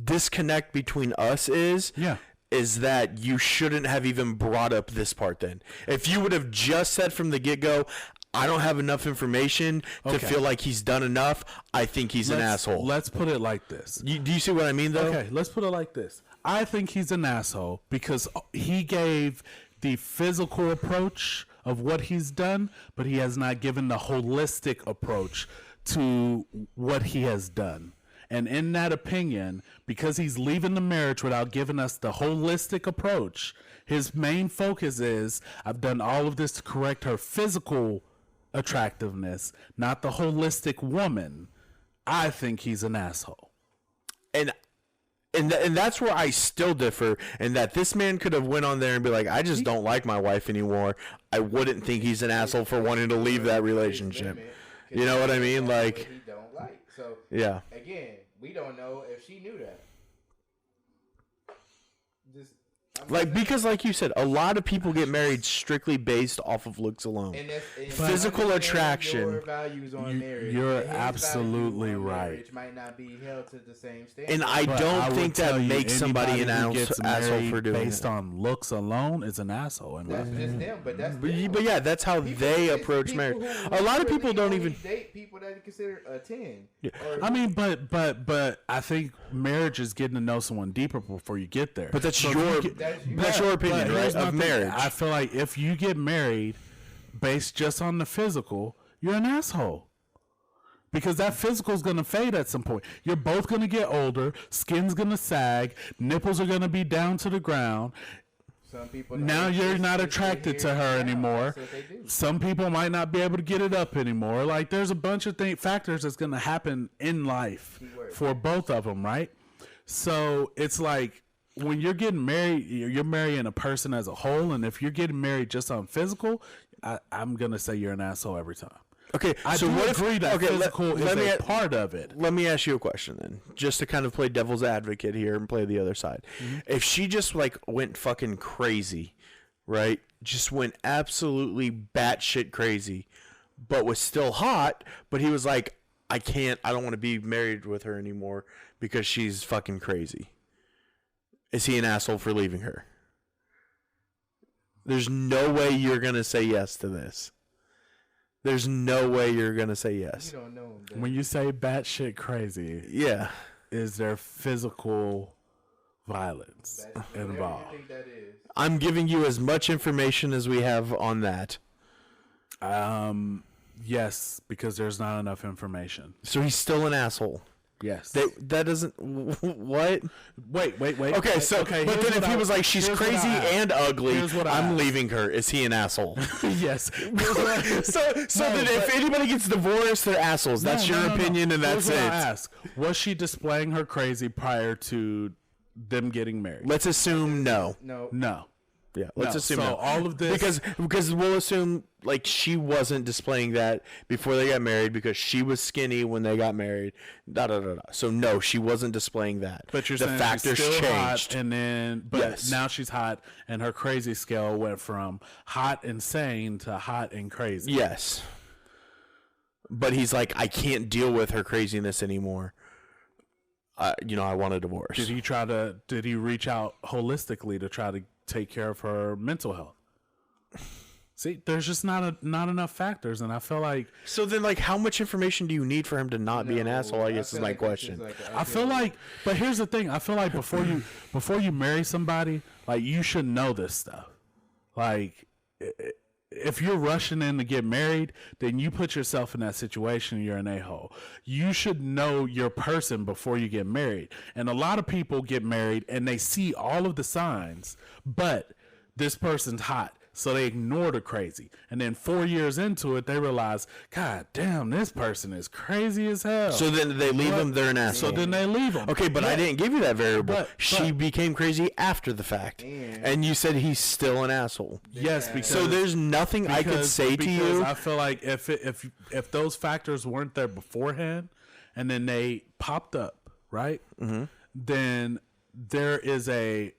disconnect between us is Yeah. is that you shouldn't have even brought up this part then. If you would have just said from the get-go, I don't have enough information to Okay. feel like he's done enough, I think he's an asshole. Let's put it like this. Do you see what I mean, though? Okay, let's put it like this. I think he's an asshole because he gave the physical approach of what he's done, but he has not given the holistic approach to what he has done. And in that opinion, because he's leaving the marriage without giving us the holistic approach, his main focus is, I've done all of this to correct her physical attractiveness, not the holistic woman. I think he's an asshole. And that's where I still differ, in that this man could have went on there and be like, I just don't like my wife anymore. I wouldn't think he's an asshole for wanting to leave that relationship. You know what I mean? Like, he don't like. So yeah. Again, we don't know if she knew that. Just Like, because like you said, a lot of people get married strictly based off of looks alone. and Physical attraction. Your values on marriage. You're and his absolutely value on right. marriage might not be held to the same standard. And I But don't would think tell that you makes somebody an anybody who gets asshole married for doing based it. on looks alone is an asshole. In my that's opinion. just them, but that's But, them. but yeah, that's how People- they it's approach people marriage. who A lot of people really don't only even. date people that they consider a 10. Yeah. Or I mean, but I think marriage is getting to know someone deeper before you get there. But that's So if your you get- that's your opinion, but right? here's my Of thing. marriage. I feel like if you get married based just on the physical, you're an asshole. Because that physical is going to fade at some point. You're both going to get older. Skin's going to sag. Nipples are going to be down to the ground. some people Now don't you're just not sit attracted to here her and now. anymore. That's what they do. Some people might not be able to get it up anymore. Like, there's a bunch of factors that's going to happen in life Keyword. for both of them, right? So it's like when you're getting married, you're marrying a person as a whole. And if you're getting married just on physical, I'm going to say you're an asshole every time. Okay, I so do what if agree that okay, physical let me is a part of it. Let me ask you a question then, just to kind of play devil's advocate here and play the other side. If she just like went fucking crazy, right? Just went absolutely batshit crazy, but was still hot, but he was like, I don't want to be married with her anymore because she's fucking crazy. Is he an asshole for leaving her? There's no way you're going to say yes to this. There's no way you're going to say yes. You don't know him. When you say batshit crazy, Yeah. is there physical violence Whatever involved? you think that is. I'm giving you as much information as we have on that. Yes, because there's not enough information. So he's still an asshole. Yes. That doesn't what? Wait. Okay, so but here's then if what he I- was like she's here's what crazy I asked. and ugly, Here's what I I'm asked. leaving her. Is he an asshole? Yes. so No, then if but- anybody gets divorced, they're assholes. That's No, your no. opinion, and Here's that's what it. I ask. Was she displaying her crazy prior to them getting married? Let's assume no. No. No. Yeah, let's No. assume So no. all of this- because we'll assume like she wasn't displaying that before they got married because she was skinny when they got married. So no, she wasn't displaying that. But you're the saying factors she's still changed. hot, and then Yes. now she's hot, and her crazy scale went from hot and sane to hot and crazy. Yes. But he's like, I can't deal with her craziness anymore. I want a divorce. Did he reach out holistically to try to take care of her mental health? See, there's just not enough factors, and I feel like So then, like, how much information do you need for him to not be an No, asshole? I guess is feel my like that's question. just like an I feel like, but here's the thing: I feel like before you marry somebody, like you should know this stuff. Like, if you're rushing in to get married, then you put yourself in that situation. You're an a-hole. You should know your person before you get married. And a lot of people get married and they see all of the signs, but this person's hot. So they ignore the crazy. And then 4 years into it, they realize, God damn, this person is crazy as hell. So then they leave him. They're an asshole. So then they leave him. Okay, but I didn't give you that variable. But- she became crazy after the fact, and you said he's still an asshole. Yes, because So there's nothing I could say to because you. I feel like if those factors weren't there beforehand, and then they popped up, right? Mm-hmm. Then there's a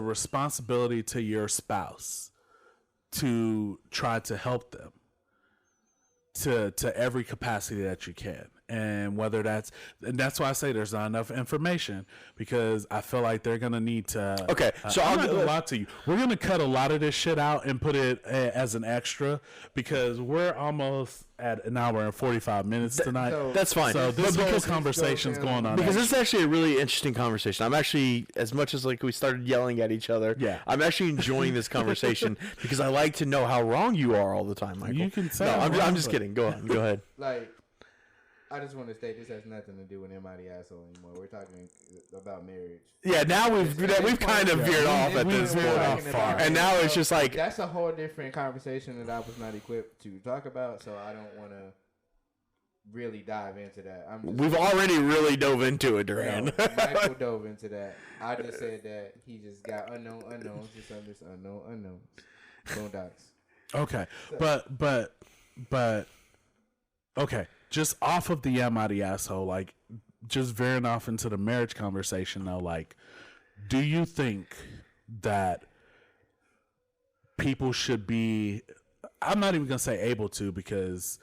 responsibility to your spouse to try to help them to every capacity that you can. And that's why I say there's not enough information, because I feel like they're gonna need to. Okay, so I'm I'll not go- gonna lie to you. We're gonna cut a lot of this shit out and put it as an extra, because we're almost at an hour and 45 minutes tonight. That's fine. So this But whole because- conversation's going on. Because this is actually a really interesting conversation. I'm actually, as much as like we started yelling at each other, Yeah. I'm actually enjoying this conversation because I like to know how wrong you are all the time, Michael. You can say No, I'm I'm wrong, just but- kidding. Go on. Go ahead. like I just want to state this has nothing to do with anybody asshole anymore. We're talking about marriage. Yeah, now we've kind of veered off at this point, and now it's just like that's a whole different conversation that I was not equipped to talk about. So I don't want to really dive into that. We've already really dove into it, Duran. No, Michael dove into that. I just said that he just got unknown unknowns, just under unknown unknowns. Boondocks. Okay, but okay. Just off of the am I the asshole, like just veering off into the marriage conversation though, like, do you think that people should be, I'm not even gonna say able to, because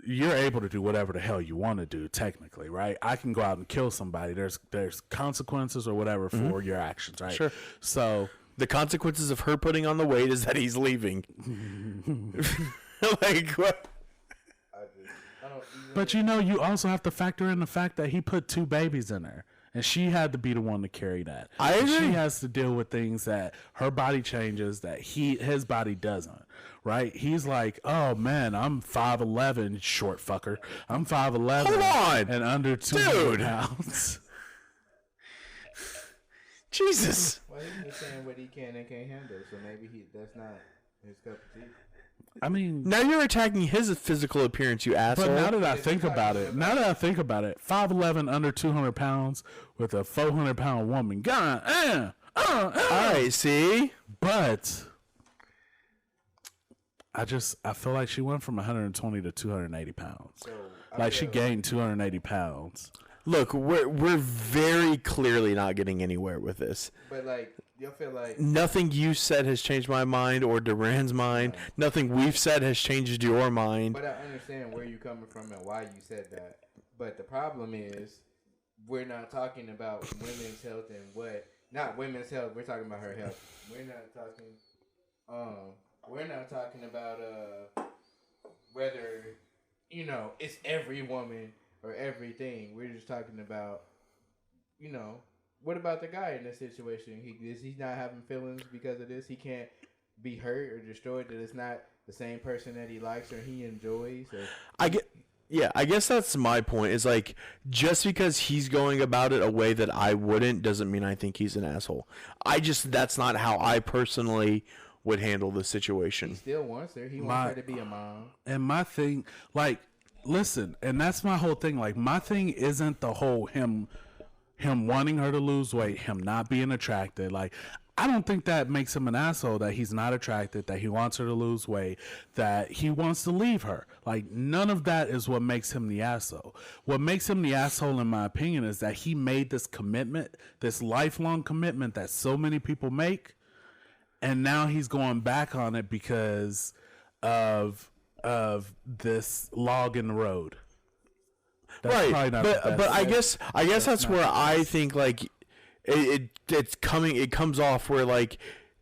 you're able to do whatever the hell you want to do technically, right? I can go out and kill somebody. There's consequences or whatever for your actions, right? Sure. So the consequences of her putting on the weight is that he's leaving. Like what? But you also have to factor in the fact that he put 2 babies in her, and she had to be the one to carry that. I agree. She has to deal with things that her body changes that his body doesn't. Right? He's like, oh man, I'm 5'11", short fucker. I'm 5'11", hold on, and under 200 pounds. Jesus. Well, he's just saying what he can and can't handle, so maybe that's not his cup of tea. I mean, now you're attacking his physical appearance, you asshole. but now that I think about it, 5'11", under 200 pounds with a 400-pound woman. God, all right, see? But I feel like she went from 120 to 280 pounds. So, like she gained 280 pounds. Look, we're very clearly not getting anywhere with this. But like, you'll feel like nothing you said has changed my mind or Duran's mind. Nothing we've said has changed your mind. But I understand where you're coming from and why you said that. But the problem is, we're not talking about women's health and not women's health. We're talking about her health. We're not talking about whether it's every woman or everything. We're just talking about what about the guy in this situation? Is he not having feelings because of this? He can't be hurt or destroyed that it's not the same person that he likes or he enjoys. I guess that's my point. Is like, just because he's going about it a way that I wouldn't doesn't mean I think he's an asshole. That's not how I personally would handle the situation. He still wants her. He wants her to be a mom. And my thing, like, listen, and that's my whole thing. Like, my thing isn't the whole him wanting her to lose weight, him not being attracted. Like, I don't think that makes him an asshole, that he's not attracted, that he wants her to lose weight, that he wants to leave her. Like, none of that is what makes him the asshole. What makes him the asshole, in my opinion, is that he made this commitment, this lifelong commitment that so many people make, and now he's going back on it because of this log in the road. That's right, but I guess that's where I think like it comes off where like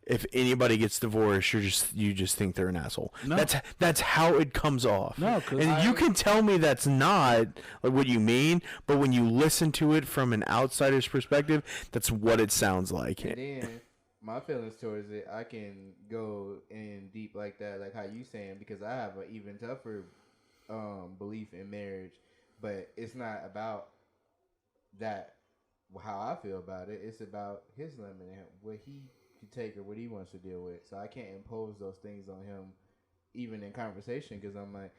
if anybody gets divorced, you just think they're an asshole. No. That's how it comes off. No, and you can tell me that's not like what you mean, but when you listen to it from an outsider's perspective, that's what it sounds like. And then my feelings towards it, I can go in deep like that, like how you saying, because I have an even tougher belief in marriage. But it's not about that, how I feel about it. It's about his limit and what he can take or what he wants to deal with. So I can't impose those things on him, even in conversation, because I'm like,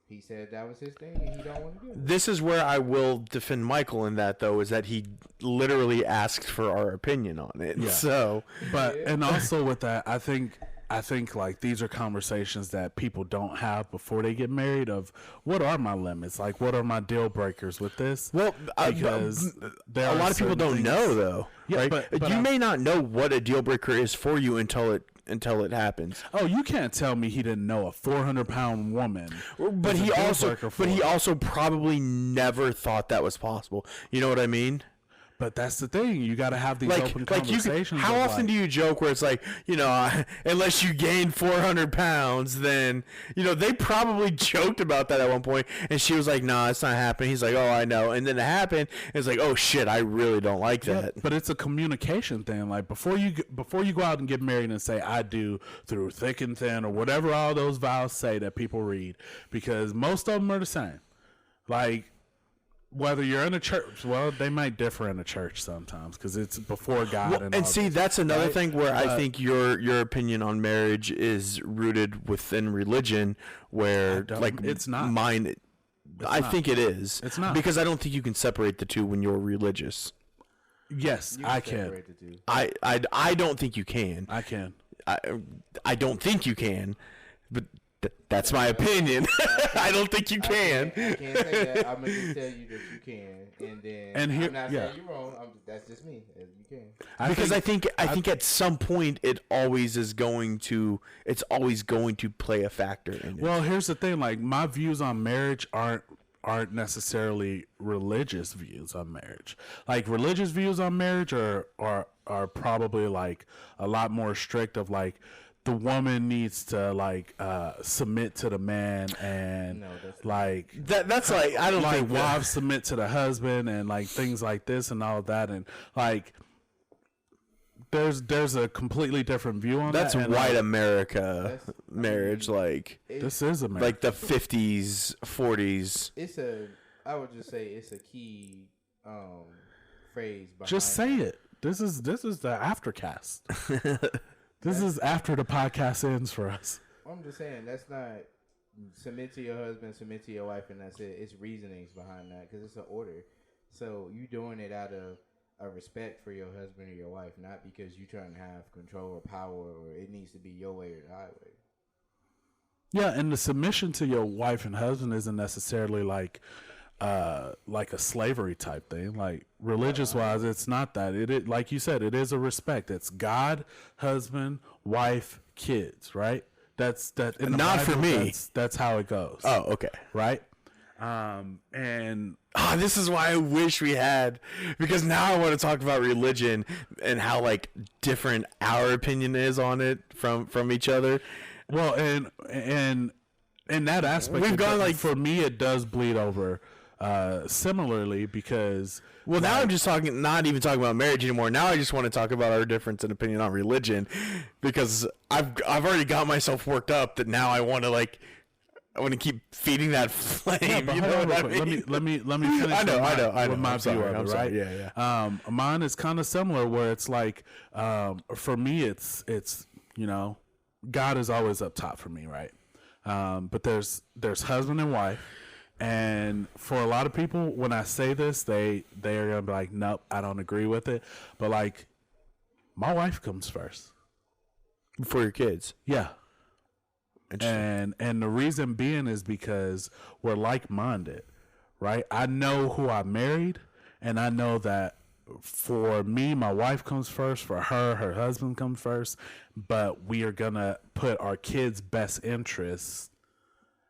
he said that was his thing and he don't want to do it. This is where I will defend Michael in that, though, is that he literally asked for our opinion on it. Yeah. So, but and also with that, I think like these are conversations that people don't have before they get married. Of what are my limits? Like, what are my deal breakers with this? well, Because a lot of people don't know, though. Yeah, right? but you may not know what a deal breaker is for you until it happens. Oh, you can't tell me he didn't know a 400-pound woman. But he also probably never thought that was possible. You know what I mean? But that's the thing. You got to have these open conversations. How often do you joke where it's like, unless you gain 400 pounds, then, they probably joked about that at one point. And she was like, nah, it's not happening. He's like, oh, I know. And then it happened. And it's like, oh, shit, I really don't like that. Yeah, but it's a communication thing. Like, before you go out and get married and say, I do through thick and thin or whatever all those vows say that people read, because most of them are the same. Like, whether you're in a church, well, they might differ in a church sometimes because it's before God. Well, and and all see, this, that's another right? thing where I But- think your opinion on marriage is rooted within religion, where like it's not. mine. I not. think it is. It's not. because I don't think you can separate the two when you're religious. Yes, You I can. separate the two. I don't think you can. I can. I don't think you can, but that's my opinion. I don't think you can. I can't say that. I'm gonna just tell you that you can, and then And here- I'm not yeah. saying you're wrong. That's just me. You can. Because I think at some point it's always going to play a factor in it. Well, here's the thing. Like, my views on marriage aren't necessarily religious views on marriage. Like, religious views on marriage are probably like a lot more strict of like the woman needs to like submit to the man and No, that's like That's like I don't like think that- wives submit to the husband and like things like this and all of that, and like there's a completely different view on that's that. and, white like, America marriage, like this is America. like the 50s, 40s. I would just say it's a key phrase. Behind Just say it. This is the aftercast. This is after the podcast ends for us. I'm just saying that's not submit to your husband, submit to your wife, and that's it. It's reasonings behind that because it's an order. So you doing it out of a respect for your husband or your wife, not because you trying to have control or power or it needs to be your way or the highway. Yeah, and the submission to your wife and husband isn't necessarily like a slavery type thing. Like, religious wise, it's not that. It like you said, it is a respect. It's God, husband, wife, kids, right? That's that. In the Not for Bible, me. That's how it goes. Oh, okay. Right. And This is why I wish we had, because now I want to talk about religion and how like different our opinion is on it from each other. well, and in that aspect, We've it gone, does- like- for me, it does bleed over similarly because Well, now I'm just not even talking about marriage anymore. Now I just want to talk about our difference in opinion on religion, because I've already got myself worked up that now I want to keep feeding that flame. Yeah, but you hold know on what I real quick. mean? Let me finish. I know. With my I'm view sorry, of I'm it, sorry. right? Yeah. Mine is kind of similar, where it's like, for me, it's God is always up top for me, right? But there's husband and wife, and for a lot of people, when I say this, they are gonna be like, nope, I don't agree with it. But like, my wife comes first. For your kids. Yeah. Interesting. And the reason being is because we're like-minded, right? I know who I married, and I know that for me, my wife comes first. For her, her husband comes first. But we are gonna put our kids' best interests.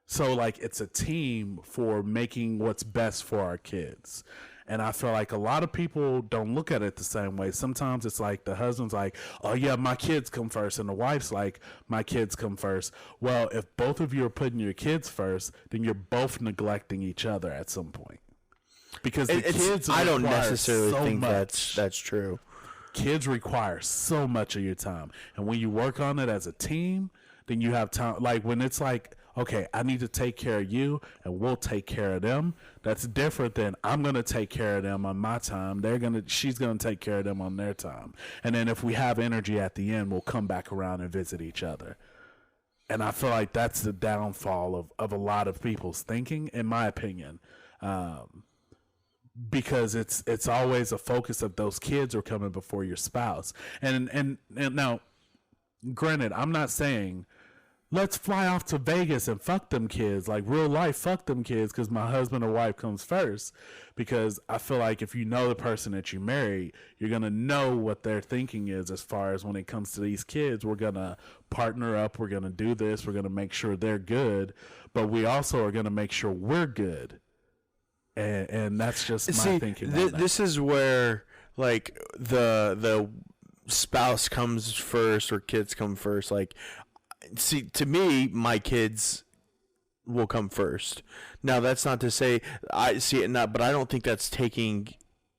So like, it's a team for making what's best for our kids. And I feel like a lot of people don't look at it the same way. Sometimes it's like the husband's like, oh yeah, my kids come first. And the wife's like, my kids come first. Well, if both of you are putting your kids first, then you're both neglecting each other at some point. Because the kids I don't require necessarily so think much. that's true. Kids require so much of your time. And when you work on it as a team, then you have time. Like, when it's like, okay, I need to take care of you and we'll take care of them. That's different than I'm going to take care of them on my time. She's going to take care of them on their time. And then if we have energy at the end, we'll come back around and visit each other. And I feel like that's the downfall of a lot of people's thinking, in my opinion. Because it's always a focus of those kids are coming before your spouse. And now, granted, I'm not saying let's fly off to Vegas and fuck them kids, like real life fuck them kids, because my husband or wife comes first. Because I feel like if you know the person that you marry, you're going to know what their thinking is as far as when it comes to these kids. We're going to partner up. We're going to do this. We're going to make sure they're good. But we also are going to make sure we're good. And that's just my thinking. This is where like the spouse comes first or kids come first. Like, see, to me, my kids will come first. Now, that's not to say I see it not, but I don't think that's taking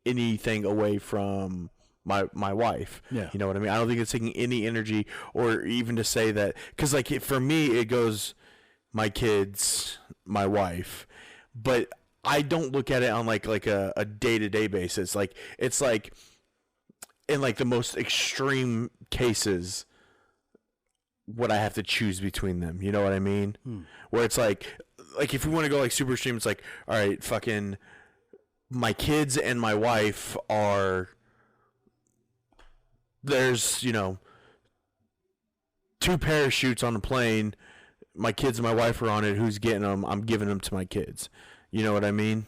anything away from my wife. Yeah. You know what I mean? I don't think it's taking any energy, or even to say that, because like for me, it goes my kids, my wife, but I don't look at it on like a day-to-day basis. Like it's like in like the most extreme cases what I have to choose between them. You know what I mean? Where it's like if we want to go like super extreme, it's like, all right, fucking my kids and my wife are, there's, you know, 2 parachutes on the plane. My kids and my wife are on it. Who's getting them? I'm giving them to my kids. You know what I mean?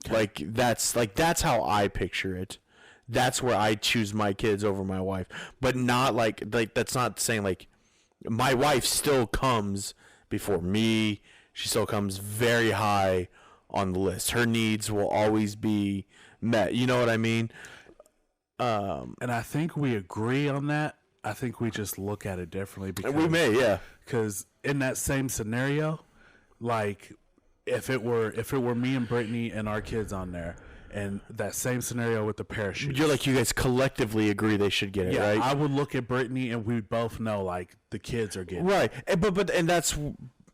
Like that's how I picture it. That's where I choose my kids over my wife. But not like that's not saying like my wife still comes before me. She still comes very high on the list. Her needs will always be met. You know what I mean? And I think we agree on that. I think we just look at it differently because we may, yeah. Because in that same scenario, like if it were me and Brittany and our kids on there, and that same scenario with the parachute, you're like, you guys collectively agree they should get it, yeah, right? I would look at Brittany and we both know like the kids are getting right. And that's,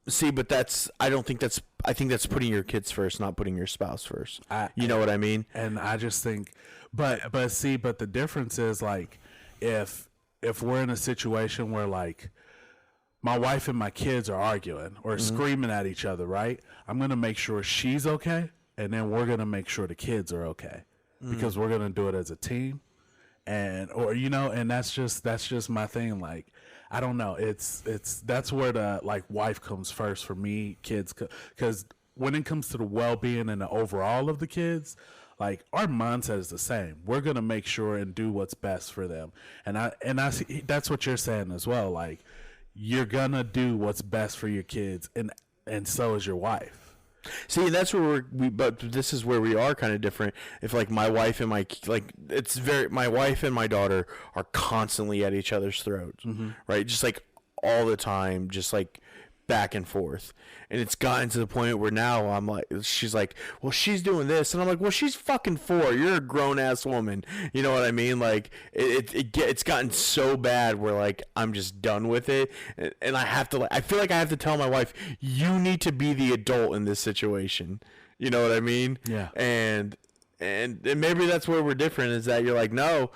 see, but that's, I think that's putting your kids first, not putting your spouse first. You know what I mean? And I just think, but the difference is like if we're in a situation where like my wife and my kids are arguing or screaming at each other, right? I'm going to make sure she's okay, and then we're going to make sure the kids are okay because we're going to do it as a team. And and that's just my thing. Like, I don't know. It's that's where the like wife comes first for me, kids, because when it comes to the well-being and the overall of the kids, like our mindset is the same. We're gonna make sure and do what's best for them, and I see that's what you're saying as well. Like you're gonna do what's best for your kids, and so is your wife. See, and that's where but this is where we are kind of different. If like my wife and my wife and my daughter are constantly at each other's throats, right? Just like all the time, just like back and forth. And it's gotten to the point where now I'm like, she's like, well, she's doing this, and I'm like, well, she's fucking 4. You're a grown ass woman. You know what I mean? Like it's gotten so bad where like I'm just done with it, and I have to like, I feel like I have to tell my wife, you need to be the adult in this situation. You know what I mean? Yeah. And maybe that's where we're different, is that you're like, no,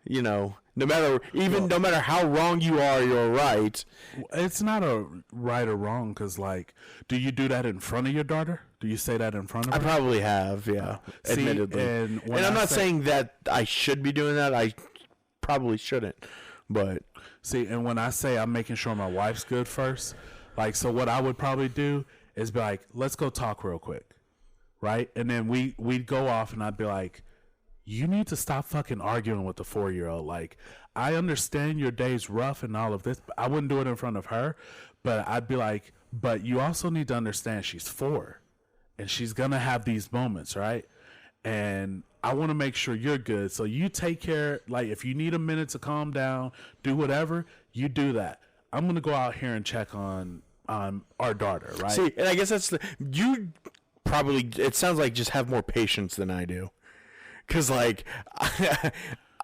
you know, no matter how wrong you are, you're right. It's not a right or wrong, because like, do you do that in front of your daughter? Do you say that in front of her? I probably have, yeah. See, admittedly. and I'm not saying that I should be doing that. I probably shouldn't. But see, and when I say I'm making sure my wife's good first, like, so what I would probably do is be like, let's go talk real quick, right? And then we'd go off, and I'd be like, you need to stop fucking arguing with the 4-year-old. Like, I understand your day's rough and all of this, but I wouldn't do it in front of her. But I'd be like, but you also need to understand she's 4, and she's gonna have these moments, right? And I want to make sure you're good. So you take care. Like, if you need a minute to calm down, do whatever, you do that. I'm gonna go out here and check on our daughter, right? see, and I guess you probably, it sounds like, just have more patience than I do. Because, like,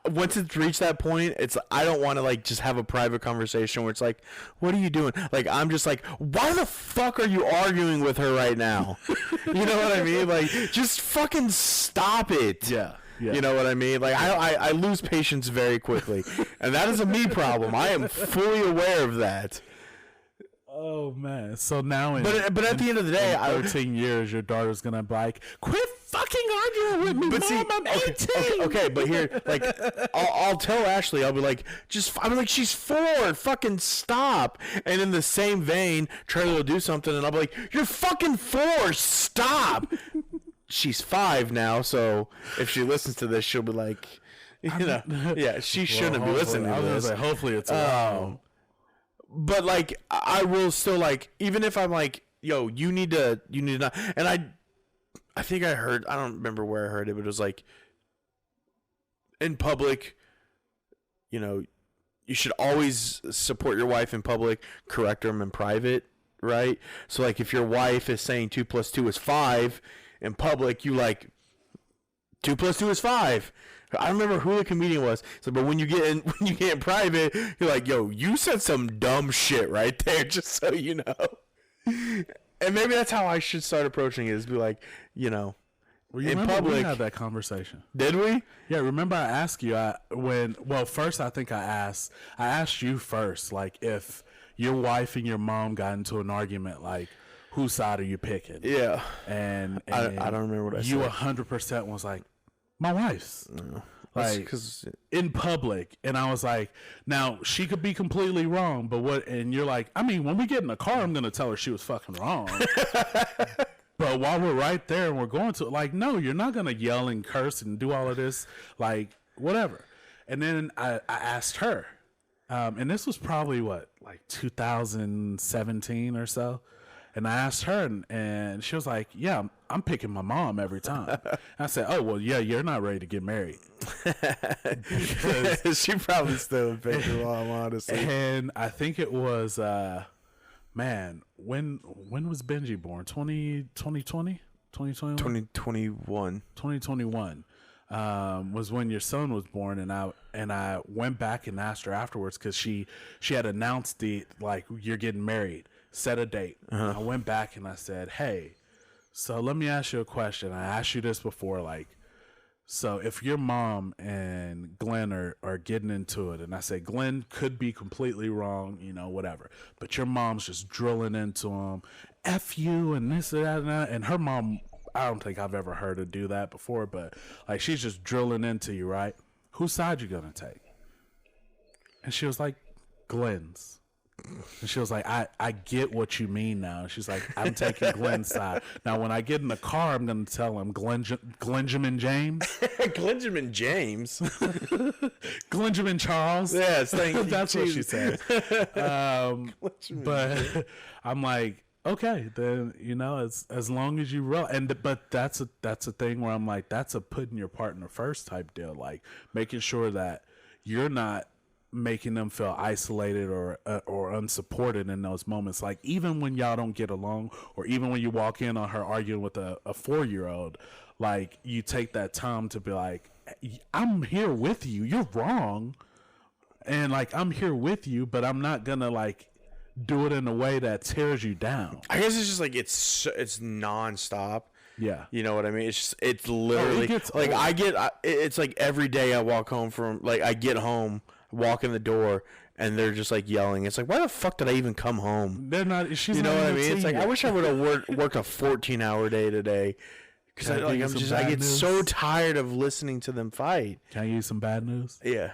once it's reached that point, it's, I don't want to, like, just have a private conversation where it's like, what are you doing? Like, I'm just like, why the fuck are you arguing with her right now? You know what I mean? Like, just fucking stop it. Yeah. You know what I mean? Like, I lose patience very quickly. And that is a me problem. I am fully aware of that. Oh man! So now, but at the end of the day, 13 years, your daughter's gonna be like, "Quit fucking arguing with me, but Mom. see, I'm 18." okay, but here, like, I'll tell Ashley, I'll be like, I'm like, she's 4, fucking stop. And in the same vein, Charlie will do something, and I'll be like, you're fucking 4, stop. She's 5 now, so if she listens to this, she'll be like, you know, yeah, she shouldn't be listening to this. Hopefully, it's a But like, I will still, like, even if I'm like, yo, you need to not, and I think I heard, I don't remember where I heard it, but it was like, in public, you know, you should always support your wife in public, correct them in private, right? So like, if your wife is saying 2 + 2 is 5 in public, you like, 2 + 2 is 5. I don't remember who the comedian was. So, but when you get in private, you're like, yo, you said some dumb shit right there, just so you know. And maybe that's how I should start approaching it. Is be like, you know, Well, you in remember we public. had that conversation. Did we? Yeah, remember I asked you first I think I asked you first, like if your wife and your mom got into an argument, like whose side are you picking? Yeah. And I don't remember what I you said. 100% was like, my wife's. Like, Because in public, and I was like, now she could be completely wrong, but what? And you're like, I mean, when we get in the car, I'm gonna tell her she was fucking wrong. But while we're right there and we're going to, like, no, you're not gonna yell and curse and do all of this, like whatever. And then I asked her, and this was probably like 2017 or so. And I asked her, and she was like, yeah, I'm picking my mom every time. And I said, oh, well, yeah, you're not ready to get married. she probably still would pick her mom, honestly. And I think it was, man, when was Benji born? 2020? 2021? 2021. 2021 was when your son was born, and I went back and asked her afterwards because she had announced you're getting married, set a date. I went back and I said, hey, so let me ask you a question. I asked you this before, like, so if your mom and Glenn are getting into it, and I say Glenn could be completely wrong, you know, whatever, but your mom's just drilling into him, F you and this and that and that, and her mom, I don't think I've ever heard her do that before, but like she's just drilling into you, right? Whose side you gonna take? And she was like, Glenn's. And she was like, I get what you mean now. She's like, I'm taking Glenn's side. Now, when I get in the car, I'm going to tell him Glenjamin James. Glenjamin James. Glenjamin Charles. Yes, thank you. That's what she said. But I'm like, okay, then, you know, as long as you roll. But that's a thing where I'm like, that's a putting your partner first type deal. Like making sure that you're not making them feel isolated or unsupported in those moments. Like even when y'all don't get along, or even when you walk in on her arguing with a 4-year-old, like you take that time to be like, I'm here with you, you're wrong, and like I'm here with you, but I'm not gonna like do it in a way that tears you down. I guess it's just like it's nonstop. Yeah, You know what I mean? It's literally gets like old. it's like every day I walk home I get home, walk in the door, and they're just like yelling. It's like, why the fuck did I even come home? they're not. She's You know not what I even mean? It's like seeing I it. wish I would have worked a 14-hour day today, because Can I give you some I bad get news? so tired of listening to them fight. Can I give you some bad news? Yeah,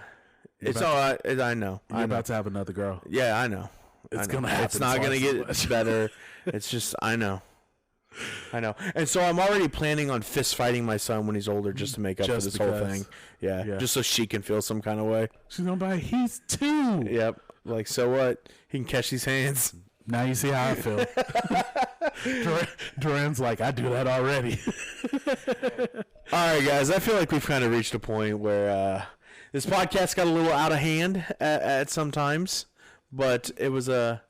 it's about all right. I know. You're I know. about to have another girl. Yeah, I know. It's I know. gonna happen It's not gonna twice get as much. better. It's just I know. And so I'm already planning on fist fighting my son when he's older, just to make up Just for this whole because. thing. Yeah, Yeah. just so she can feel some kind of way. She's gonna be like, he's 2. Yep. Like, so what? He can catch these hands. Now you see how I feel. Duran's like, I do that already. All right, guys. I feel like we've kind of reached a point where this podcast got a little out of hand at some times, but it was a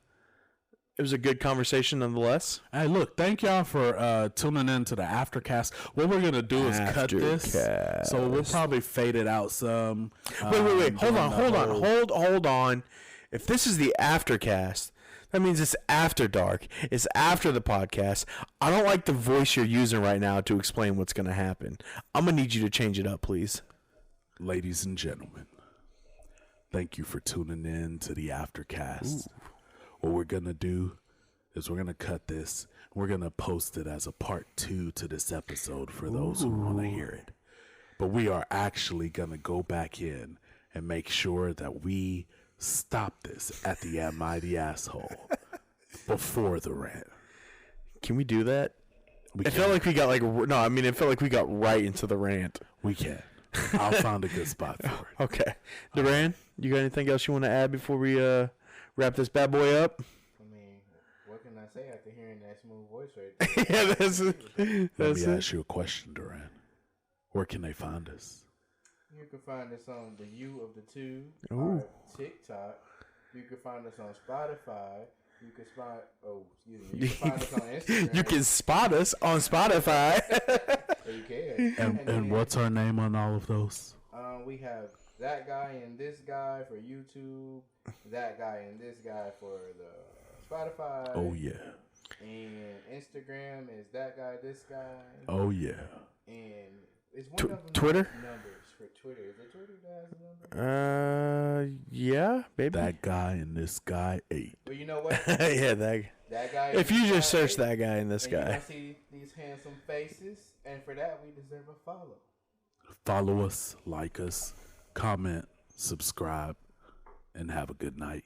good conversation nonetheless. Hey, look, thank y'all for tuning in to the Aftercast. What we're gonna do is cut this, Aftercast. so we'll probably fade it out some. Wait. Hold during the on. whole- Hold on. If this is the aftercast, that means it's after dark. It's after the podcast. I don't like the voice you're using right now to explain what's going to happen. I'm going to need you to change it up, please. Ladies and gentlemen, thank you for tuning in to the Aftercast. What we're gonna do is we're gonna cut this. We're gonna post it as a part 2 to this episode for those who want to hear it. But we are actually gonna go back in and make sure that we stop this at the Am I the Asshole before the rant. Can we do that? We It can. felt like we got it felt like we got right into the rant. We can. I'll find a good spot for it. Okay. Duran, you got anything else you want to add before we wrap this bad boy up? I mean, what can I say after hearing that smooth voice right there? Yeah, that's Let me it. ask you a question, Duran. Where can they find us? You can find us on the U of the Two, Ooh. our TikTok. You can find us on Spotify. You can You can find us on Instagram. You can spot us on Spotify. You can. And what's our name on all of those? We have that guy and this guy for YouTube. That guy and this guy for the Spotify. Oh, yeah. And Instagram is that guy, this guy. Oh yeah. And is one of them Twitter? numbers for Twitter? Is it Twitter that has a number? Yeah, baby. That guy and this guy ate. But you know what? Yeah, that. That guy. If you just search that, that guy and this and you guy, gonna see these handsome faces, and for that we deserve a follow. Follow us, like us, comment, subscribe, and have a good night.